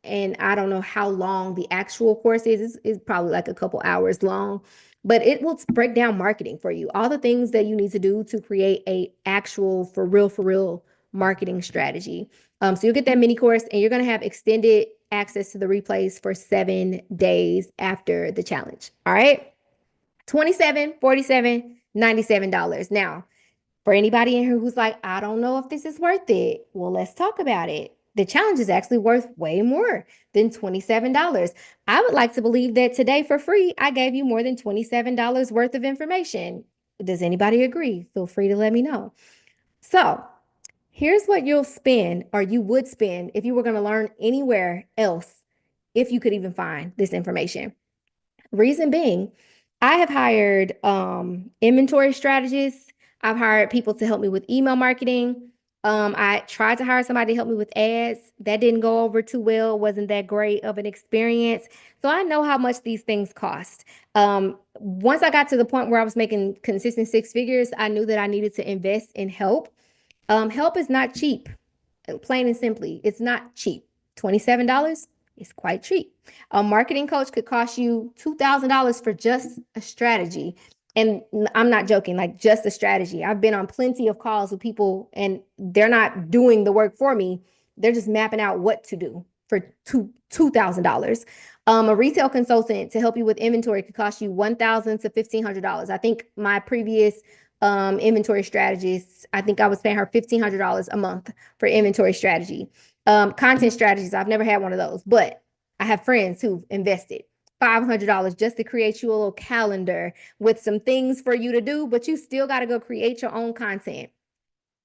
and I don't know how long the actual course is. It's probably like a couple hours long, but it will break down marketing for you. All the things that you need to do to create a actual for real marketing strategy. So you'll get that mini course, and you're going to have extended access to the replays for 7 days after the challenge. All right. $27, $47, $97. Now, for anybody in here who's like, I don't know if this is worth it, well, let's talk about it. The challenge is actually worth way more than $27. I would like to believe that today for free, I gave you more than $27 worth of information. Does anybody agree? Feel free to let me know. So here's what you'll spend, or you would spend, if you were going to learn anywhere else, if you could even find this information. Reason being, I have hired inventory strategists. I've hired people to help me with email marketing. I tried to hire somebody to help me with ads. That didn't go over too well. Wasn't that great of an experience. So I know how much these things cost. Once I got to the point where I was making consistent 6 figures, I knew that I needed to invest in help. Help is not cheap. Plain and simply, it's not cheap. $27 is quite cheap. A marketing coach could cost you $2,000 for just a strategy. And I'm not joking, like just a strategy. I've been on plenty of calls with people and they're not doing the work for me. They're just mapping out what to do for $2,000. A retail consultant to help you with inventory could cost you $1,000 to $1,500. I think my previous inventory strategist, I think I was paying her $1,500 a month for inventory strategy. Content strategies, I've never had one of those, but I have friends who've invested $500 just to create you a little calendar with some things for you to do, but you still got to go create your own content.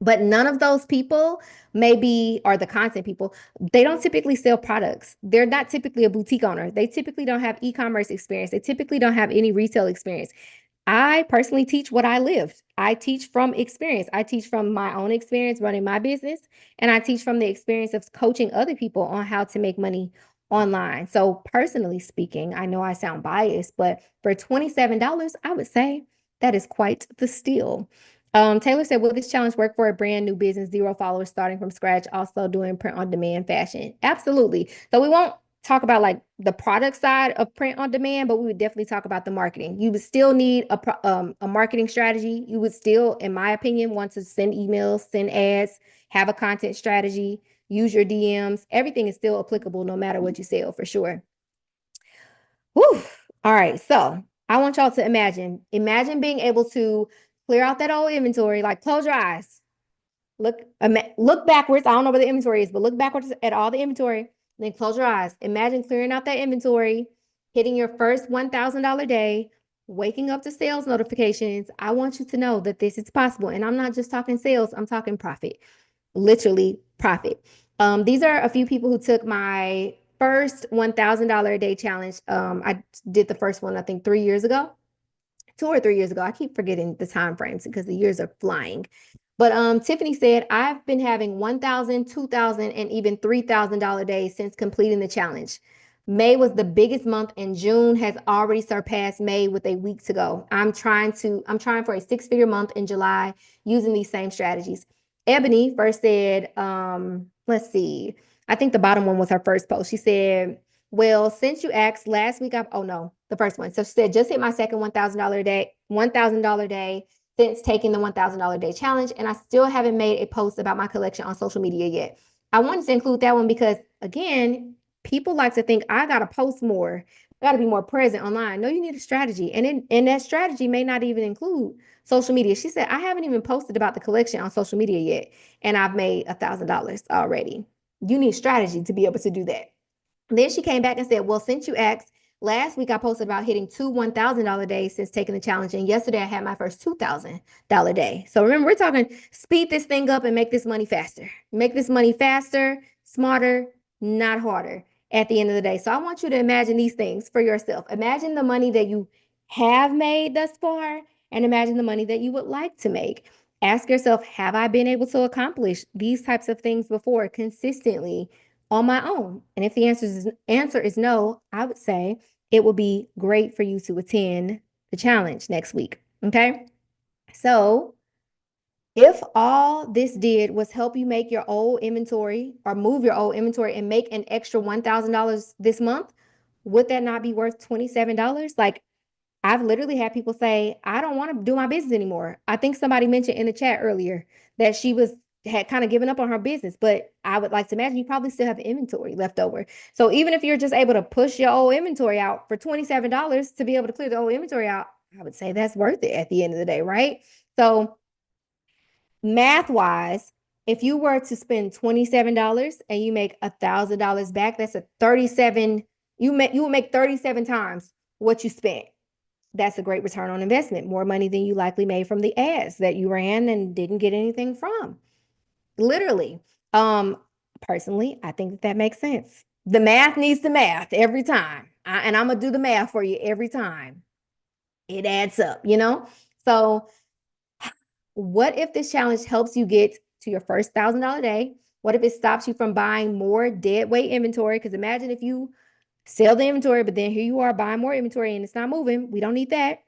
But none of those people are the content people. They don't typically sell products. They're not typically a boutique owner. They typically don't have e-commerce experience. They typically don't have any retail experience. I personally teach what I lived. I teach from experience. I teach from my own experience running my business, and I teach from the experience of coaching other people on how to make money online. So, personally speaking, I know I sound biased, but for $27, I would say that is quite the steal. Taylor said, will this challenge work for a brand new business, zero followers, starting from scratch, also doing print on demand fashion? Absolutely. So we won't talk about like the product side of print on demand, but we would definitely talk about the marketing. You would still need a marketing strategy. You would still, in my opinion, want to send emails, send ads, have a content strategy, use your DMs. Everything is still applicable no matter what you sell for sure. Whew. All right. So I want y'all to imagine being able to clear out that old inventory, like close your eyes. Look backwards. I don't know where the inventory is, but look backwards at all the inventory. Then close your eyes. Imagine clearing out that inventory, hitting your first $1,000 day, waking up to sales notifications. I want you to know that this is possible. And I'm not just talking sales, I'm talking profit, literally profit. These are a few people who took my first $1,000 a day challenge. I did the first one, I think 3 years ago, 2 or 3 years ago. I keep forgetting the time frames because the years are flying. But Tiffany said, I've been having 1,000, 2,000, and even $3,000 days since completing the challenge. May was the biggest month, and June has already surpassed May with a week to go. I'm trying for a six-figure month in July using these same strategies. Ebony first said, let's see. I think the bottom one was her first post. She said, well, since you asked last week, oh no, the first one. So she said, just hit my second $1,000 day, $1,000 day since taking the $1,000 day challenge. And I still haven't made a post about my collection on social media yet. I wanted to include that one because, again, people like to think I got to post more. I got to be more present online. No, you need a strategy. And that strategy may not even include social media. She said, I haven't even posted about the collection on social media yet. And I've made $1,000 already. You need strategy to be able to do that. Then she came back and said, well, since you asked, last week I posted about hitting two $1,000 days since taking the challenge. And yesterday I had my first $2,000 day. So remember, we're talking speed this thing up and make this money faster. Make this money faster, smarter, not harder at the end of the day. So I want you to imagine these things for yourself. Imagine the money that you have made thus far and imagine the money that you would like to make. Ask yourself, have I been able to accomplish these types of things before consistently on my own? And if the answer is no, I would say it would be great for you to attend the challenge next week. Okay. So if all this did was help you make your old inventory or move your old inventory and make an extra $1,000 this month, would that not be worth $27? Like, I've literally had people say, I don't want to do my business anymore. I think somebody mentioned in the chat earlier that had kind of given up on her business, but I would like to imagine you probably still have inventory left over. So even if you're just able to push your old inventory out for $27 to be able to clear the old inventory out, I would say that's worth it at the end of the day, right? So math wise, if you were to spend $27 and you make $1,000 back, that's a 37, you will make 37 times what you spent. That's a great return on investment, more money than you likely made from the ads that you ran and didn't get anything from. Literally. Um, Personally, I think that makes sense. The math needs the math every time. And I'm gonna do the math for you every time. It adds up, you know? So what if this challenge helps you get to your first $1,000 day? What if it stops you from buying more dead weight inventory? Because imagine if you sell the inventory, but then here you are buying more inventory and it's not moving. We don't need that.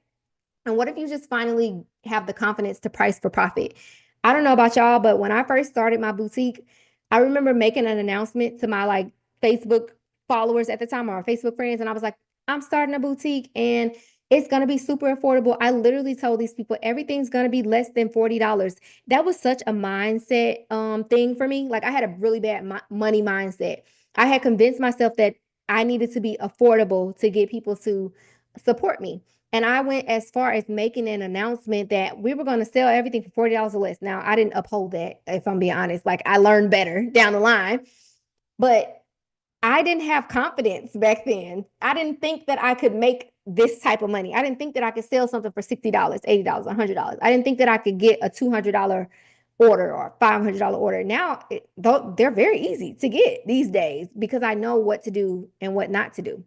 And what if you just finally have the confidence to price for profit? I don't know about y'all, but when I first started my boutique, I remember making an announcement to my like Facebook followers at the time or Facebook friends. And I was like, I'm starting a boutique and it's going to be super affordable. I literally told these people everything's going to be less than $40. That was such a mindset thing for me. Like I had a really bad money mindset. I had convinced myself that I needed to be affordable to get people to support me. And I went as far as making an announcement that we were going to sell everything for $40 or less. Now, I didn't uphold that, if I'm being honest. Like, I learned better down the line, but I didn't have confidence back then. I didn't think that I could make this type of money. I didn't think that I could sell something for $60, $80, $100. I didn't think that I could get a $200 order or $500 order. Now, they're very easy to get these days because I know what to do and what not to do.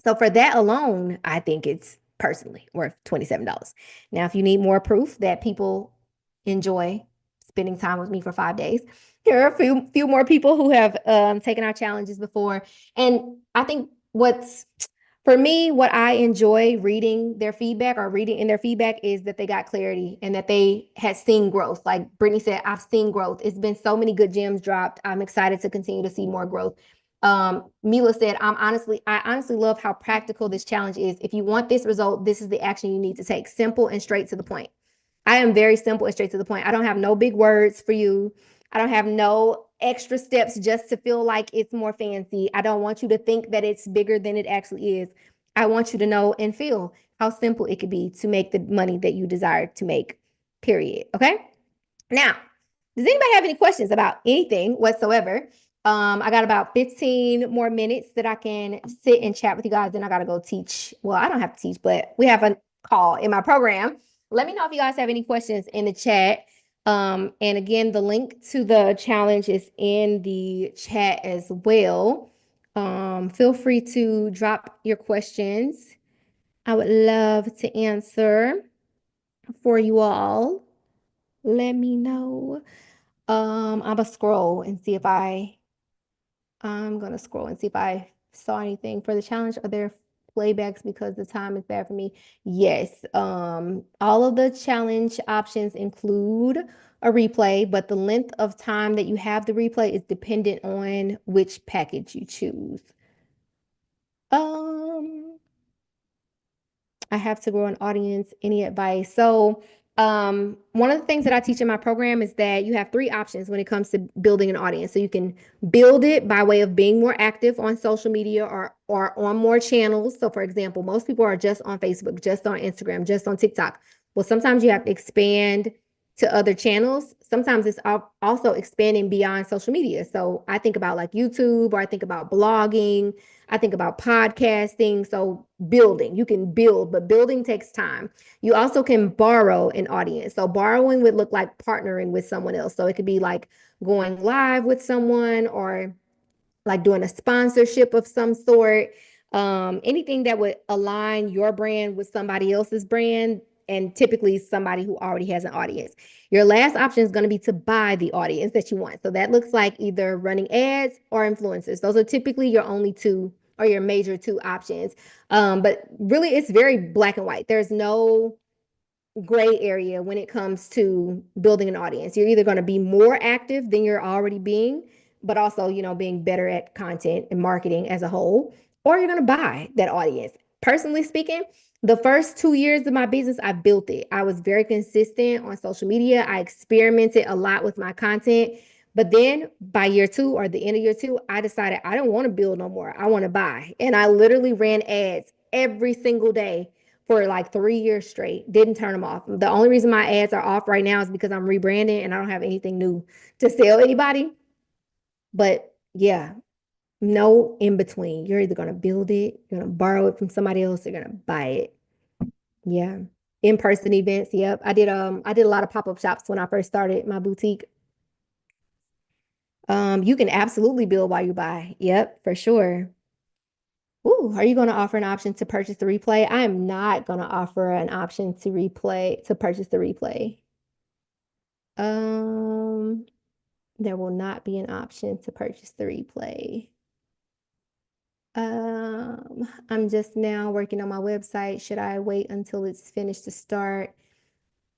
So for that alone, I think it's personally worth $27. Now, if you need more proof that people enjoy spending time with me for 5 days, There are a few more people who have taken our challenges before. And I think what's for me, what I enjoy reading their feedback or reading in their feedback is that they got clarity and that they had seen growth. Like Brittany said, I've seen growth. It's been so many good gems dropped. I'm excited to continue to see more growth. Mila said, I honestly love how practical this challenge is. If you want this result, this is the action you need to take. Simple and straight to the point. I am very simple and straight to the point. I don't have no big words for you. I don't have no extra steps just to feel like it's more fancy. I don't want you to think that it's bigger than it actually is. I want you to know and feel how simple it could be to make the money that you desire to make, period. Okay. Now, does anybody have any questions about anything whatsoever? I got about 15 more minutes that I can sit and chat with you guys. Then I got to go teach. Well, I don't have to teach, but we have a call in my program. Let me know if you guys have any questions in the chat. And again, the link to the challenge is in the chat as well. Feel free to drop your questions. I would love to answer for you all. Let me know. I'm gonna scroll and see if I'm gonna scroll and see if I saw anything for the challenge. Are there playbacks because the time is bad for me? Yes. All of the challenge options include a replay, but the length of time that you have the replay is dependent on which package you choose. Um, I have to grow an audience. Any advice? So, one of the things that I teach in my program is that you have three options when it comes to building an audience. So you can build it by way of being more active on social media or on more channels. So, for example, most people are just on Facebook, just on Instagram, just on TikTok. Well, sometimes you have to expand to other channels. Sometimes it's also expanding beyond social media. So I think about like YouTube, or I think about blogging, I think about podcasting. So building, you can build, but building takes time. You also can borrow an audience. So borrowing would look like partnering with someone else. So it could be like going live with someone or like doing a sponsorship of some sort, anything that would align your brand with somebody else's brand, and typically somebody who already has an audience. Your last option is going to be to buy the audience that you want. So that looks like either running ads or influencers. Those are typically your only two or your major two options. But really, it's very black and white. There's no gray area when it comes to building an audience. You're either going to be more active than you're already being, but also, being better at content and marketing as a whole, or you're going to buy that audience. Personally speaking, the first 2 years of my business, I built it. I was very consistent on social media. I experimented a lot with my content. But then by year two or the end of year two, I decided I don't want to build no more. I want to buy. And I literally ran ads every single day for like 3 years straight. Didn't turn them off. The only reason my ads are off right now is because I'm rebranding and I don't have anything new to sell anybody. But yeah, no in between. You're either gonna build it, you're gonna borrow it from somebody else, you're gonna buy it. Yeah. In-person events. Yep. I did a lot of pop-up shops when I first started my boutique. You can absolutely build while you buy. Yep, for sure. Ooh, are you going to offer an option to purchase the replay? I am not going to offer an option to purchase the replay. Um, there will not be an option to purchase the replay. I'm just now working on my website. Should I wait until it's finished to start?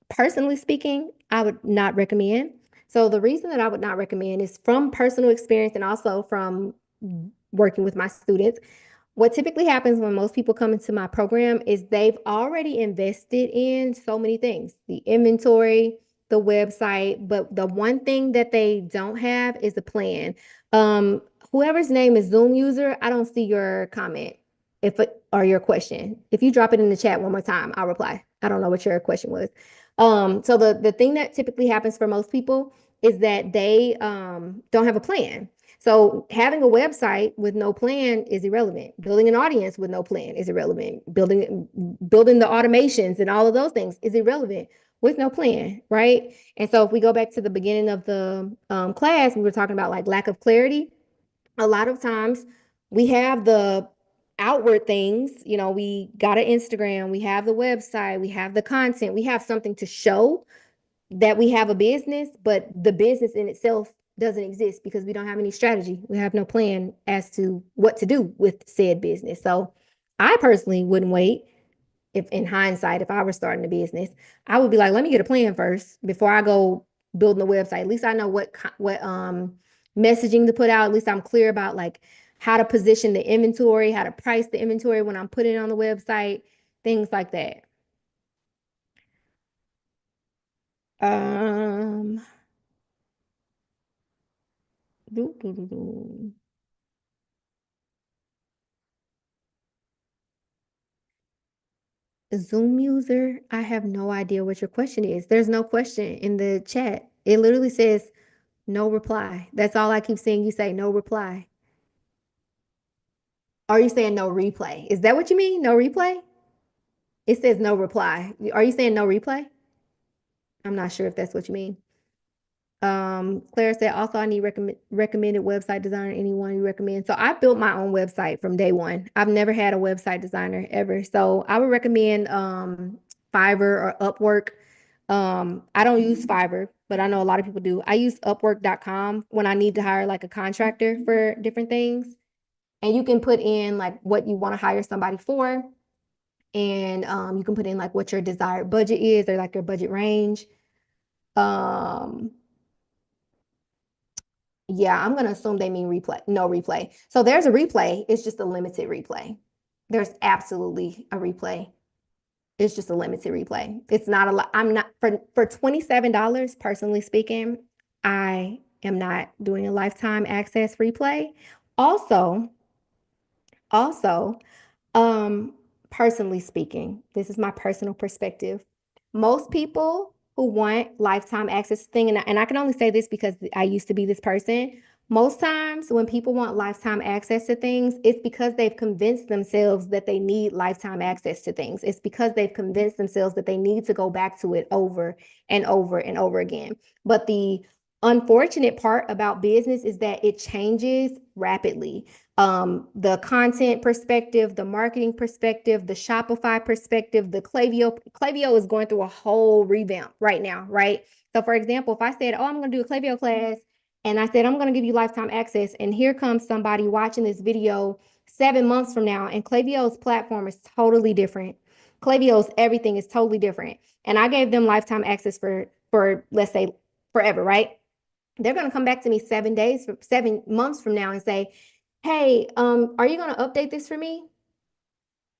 Personally speaking, I would not recommend. So the reason that I would not recommend is from personal experience and also from working with my students. What typically happens when most people come into my program is they've already invested in so many things, the inventory, the website, but the one thing that they don't have is a plan. Um, Whoever's name is Zoom user, I don't see your comment or your question. If you drop it in the chat one more time, I'll reply. I don't know what your question was. So the thing that typically happens for most people is that they don't have a plan. So having a website with no plan is irrelevant. Building an audience with no plan is irrelevant. Building the automations and all of those things is irrelevant with no plan, right? And so if we go back to the beginning of the class, we were talking about like lack of clarity. A lot of times we have the outward things, we got an Instagram, we have the website, we have the content, we have something to show that we have a business, but the business in itself doesn't exist because we don't have any strategy. We have no plan as to what to do with said business. So I personally wouldn't wait. If in hindsight, if I were starting a business, I would be like, let me get a plan first before I go building a website. At least I know what messaging to put out. At least I'm clear about like how to position the inventory, how to price the inventory when I'm putting it on the website, things like that. Um, doo, doo, doo, doo. Zoom user, I have no idea what your question is. There's no question in the chat. It literally says no reply. That's all I keep seeing you say, no reply. Are you saying no replay? Is that what you mean? No replay? It says no reply. Are you saying no replay? I'm not sure if that's what you mean. Claire said, also, I need recommended website designer, anyone you recommend. So I built my own website from day one. I've never had a website designer ever. So I would recommend Fiverr or Upwork. I don't use Fiverr, but I know a lot of people do. I use Upwork.com when I need to hire like a contractor for different things. And you can put in like what you want to hire somebody for. And you can put in like what your desired budget is or like your budget range. Um, Yeah, I'm gonna assume they mean replay. No replay. So there's a replay. It's just a limited replay. There's absolutely a replay. It's just a limited replay. It's not a lot. I'm not for $27, personally speaking, I am not doing a lifetime access replay. Also, also, um, personally speaking, this is my personal perspective. Most people who want lifetime access thing, and I can only say this because I used to be this person. Most times when people want lifetime access to things, it's because they've convinced themselves that they need lifetime access to things. It's because they've convinced themselves that they need to go back to it over and over and over again. But the unfortunate part about business is that it changes rapidly. The content perspective, the marketing perspective, the Shopify perspective, the Klaviyo is going through a whole revamp right now, right? So for example, if I said, oh, I'm going to do a Klaviyo class and I said, I'm going to give you lifetime access, and here comes somebody watching this video 7 months from now, and Klaviyo's platform is totally different. Klaviyo's everything is totally different. And I gave them lifetime access for let's say forever, right? They're going to come back to me 7 months from now and say, hey, are you going to update this for me?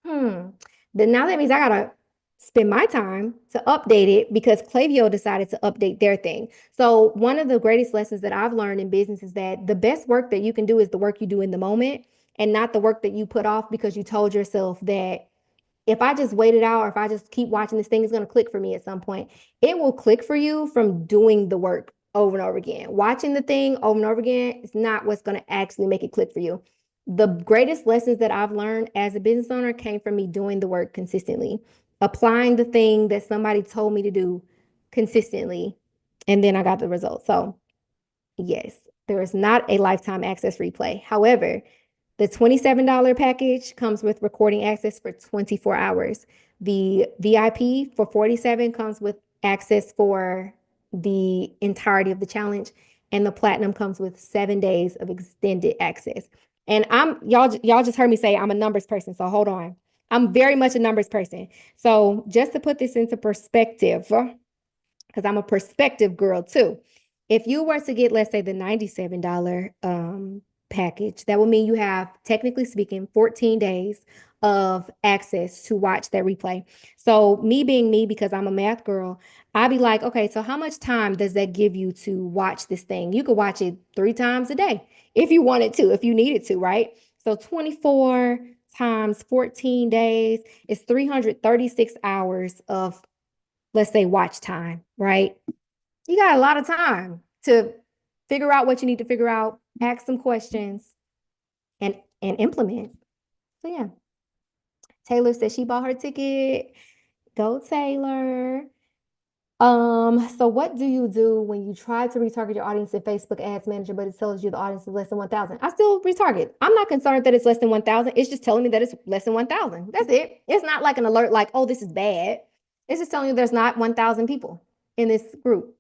Hmm. Then now that means I gotta spend my time to update it because Klaviyo decided to update their thing. So one of the greatest lessons that I've learned in business is that the best work that you can do is the work you do in the moment and not the work that you put off because you told yourself that if I just wait it out or if I just keep watching this thing, it's going to click for me at some point. It will click for you from doing the work over and over again. Watching the thing over and over again is not what's going to actually make it click for you. The greatest lessons that I've learned as a business owner came from me doing the work consistently, applying the thing that somebody told me to do consistently, and then I got the results. So, yes, there is not a lifetime access replay. However, the $27 package comes with recording access for 24 hours. The VIP for 47 comes with access for the entirety of the challenge, and the platinum comes with 7 days of extended access. And y'all just heard me say I'm a numbers person, so hold on. I'm very much a numbers person. So just to put this into perspective, because I'm a perspective girl too. If you were to get, let's say, the $97 package, that would mean you have, technically speaking, 14 days of access to watch that replay. So, me being me, because I'm a math girl, I'd be like, okay, so how much time does that give you to watch this thing? You could watch it 3 times a day if you wanted to, if you needed to, right? So, 24 times 14 days is 336 hours of, let's say, watch time, right? You got a lot of time to figure out what you need to figure out, ask some questions, and implement. So yeah, Taylor said she bought her ticket. Go Taylor. So what do you do when you try to retarget your audience in Facebook Ads Manager, but it tells you the audience is less than 1,000? I still retarget. I'm not concerned that it's less than 1,000. It's just telling me that it's less than 1,000. That's it. It's not like an alert like, oh, this is bad. It's just telling you there's not 1,000 people in this group.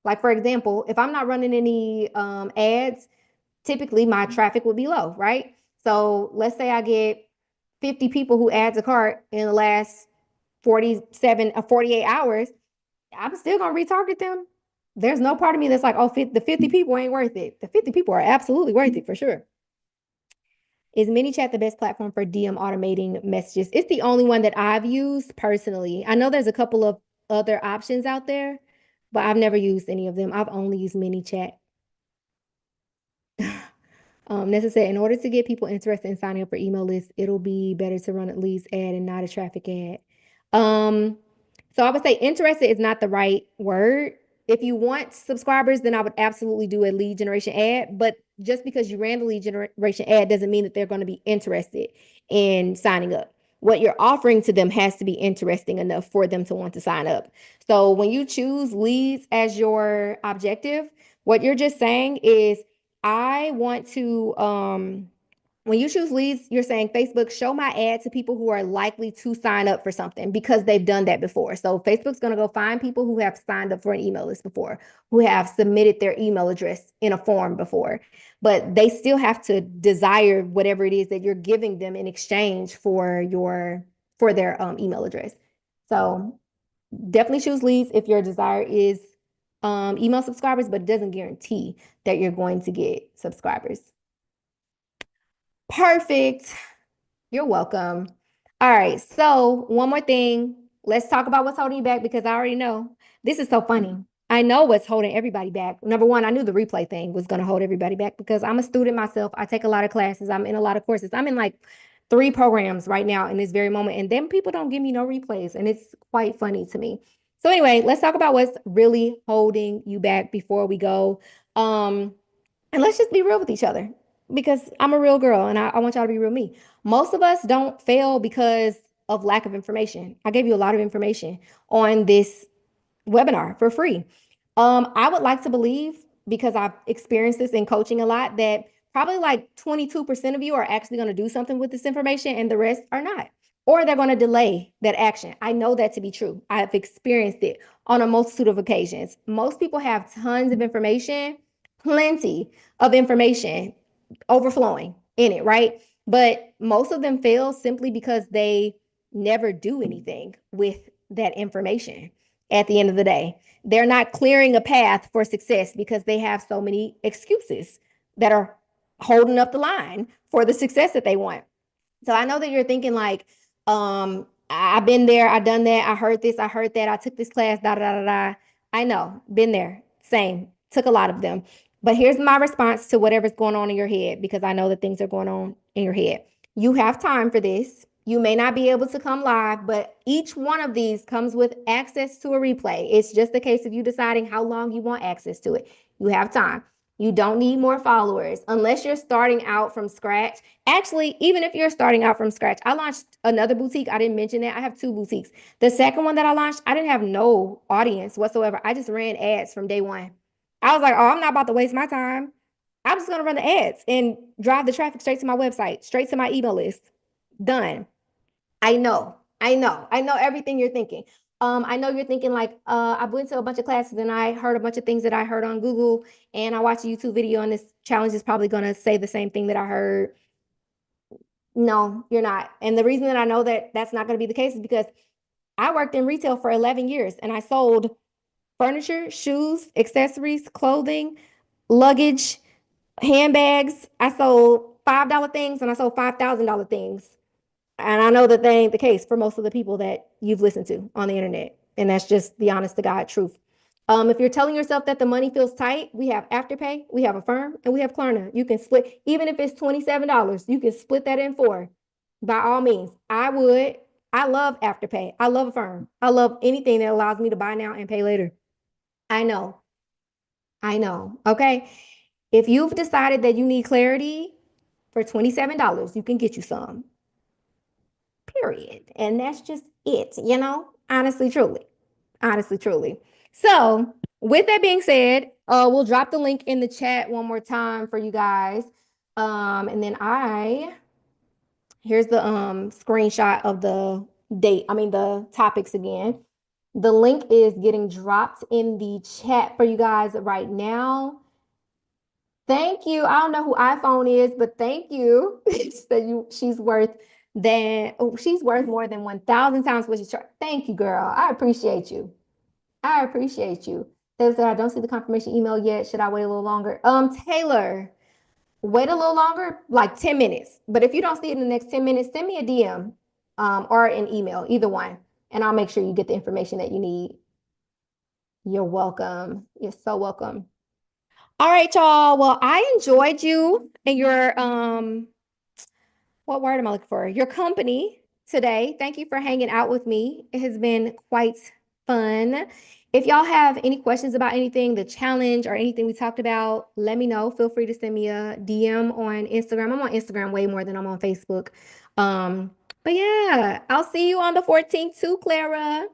Like, for example, if I'm not running any ads, typically my traffic would be low, right? So let's say I get 50 people who add to cart in the last 47 or 48 hours, I'm still gonna retarget them. There's no part of me that's like, oh, the 50 people ain't worth it. The 50 people are absolutely worth it for sure. Is ManyChat the best platform for DM automating messages? It's the only one that I've used personally. I know there's a couple of other options out there, but I've never used any of them. I've only used ManyChat. Nessa said, in order to get people interested in signing up for email lists, it'll be better to run a leads ad and not a traffic ad. Um, so I would say interested is not the right word. If you want subscribers, then I would absolutely do a lead generation ad. But just because you ran the lead generation ad doesn't mean that they're going to be interested in signing up. What you're offering to them has to be interesting enough for them to want to sign up. So when you choose leads as your objective, what you're just saying is, I want to when you choose leads, you're saying Facebook, show my ad to people who are likely to sign up for something because they've done that before. So Facebook's going to go find people who have signed up for an email list before, who have submitted their email address in a form before, but they still have to desire whatever it is that you're giving them in exchange for their email address. So definitely choose leads if your desire is email subscribers, but it doesn't guarantee that you're going to get subscribers. Perfect. You're welcome. All right. So, one more thing. Let's talk about what's holding you back because I already know this is so funny. I know what's holding everybody back. Number one, I knew the replay thing was going to hold everybody back because I'm a student myself. I take a lot of classes, I'm in a lot of courses. I'm in like 3 programs right now in this very moment. And then people don't give me no replays. And it's quite funny to me. So, anyway, let's talk about what's really holding you back before we go. And let's just be real with each other because I'm a real girl and I want y'all to be real me. Most of us don't fail because of lack of information. I gave you a lot of information on this webinar for free. I would like to believe, because I've experienced this in coaching a lot, that probably like 22% of you are actually going to do something with this information and the rest are not. Or they're going to delay that action. I know that to be true. I've experienced it on a multitude of occasions. Most people have tons of information, plenty of information overflowing in it, right? But most of them fail simply because they never do anything with that information at the end of the day. They're not clearing a path for success because they have so many excuses that are holding up the line for the success that they want. So I know that you're thinking like, I've been there, I've done that, I heard this, I heard that, I took this class, da da da da. I know, been there, same, took a lot of them. But here's my response to whatever's going on in your head, because I know that things are going on in your head. You have time for this. You may not be able to come live, but each one of these comes with access to a replay. It's just a case of you deciding how long you want access to it. You have time. You don't need more followers unless you're starting out from scratch. Actually, even if you're starting out from scratch, I launched another boutique. I didn't mention that. I have 2 boutiques. The second one that I launched, I didn't have no audience whatsoever. I just ran ads from day one. I was like, oh, I'm not about to waste my time. I'm just going to run the ads and drive the traffic straight to my website, straight to my email list. Done. I know everything you're thinking. I know you're thinking like, I went to a bunch of classes and I heard a bunch of things that I heard on Google, and I watched a YouTube video and this challenge is probably going to say the same thing that I heard. No, you're not. And the reason that I know that that's not going to be the case is because I worked in retail for 11 years and I sold furniture, shoes, accessories, clothing, luggage, handbags. I sold $5 things and I sold $5,000 things. And I know that that ain't the case for most of the people that you've listened to on the internet. And that's just the honest to God truth. If you're telling yourself that the money feels tight, we have Afterpay, we have Affirm, and we have Klarna. You can split, even if it's $27, you can split that in four. By all means, I would. I love Afterpay. I love Affirm. I love anything that allows me to buy now and pay later. I know. I know. Okay. If you've decided that you need clarity for $27, you can get you some, period. And that's just it, honestly, truly. Honestly, truly. So, with that being said, we'll drop the link in the chat one more time for you guys. And then here's the screenshot of the the topics again. The link is getting dropped in the chat for you guys right now. Thank you. I don't know who iPhone is, but thank you. She's worth she's worth more than 1,000 times what she charged. Thank you, girl. I appreciate you. I appreciate you. They said I don't see the confirmation email yet. Should I wait a little longer? Taylor, wait a little longer, like 10 minutes. But if you don't see it in the next 10 minutes, send me a DM or an email, either one, and I'll make sure you get the information that you need. You're welcome. You're so welcome. All right, y'all. Well, I enjoyed you and your what word am I looking for? Your company today. Thank you for hanging out with me. It has been quite fun. If y'all have any questions about anything, the challenge or anything we talked about, let me know. Feel free to send me a DM on Instagram. I'm on Instagram way more than I'm on Facebook. But yeah, I'll see you on the 14th too, Clara.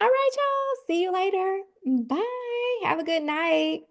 All right, y'all. See you later. Bye. Have a good night.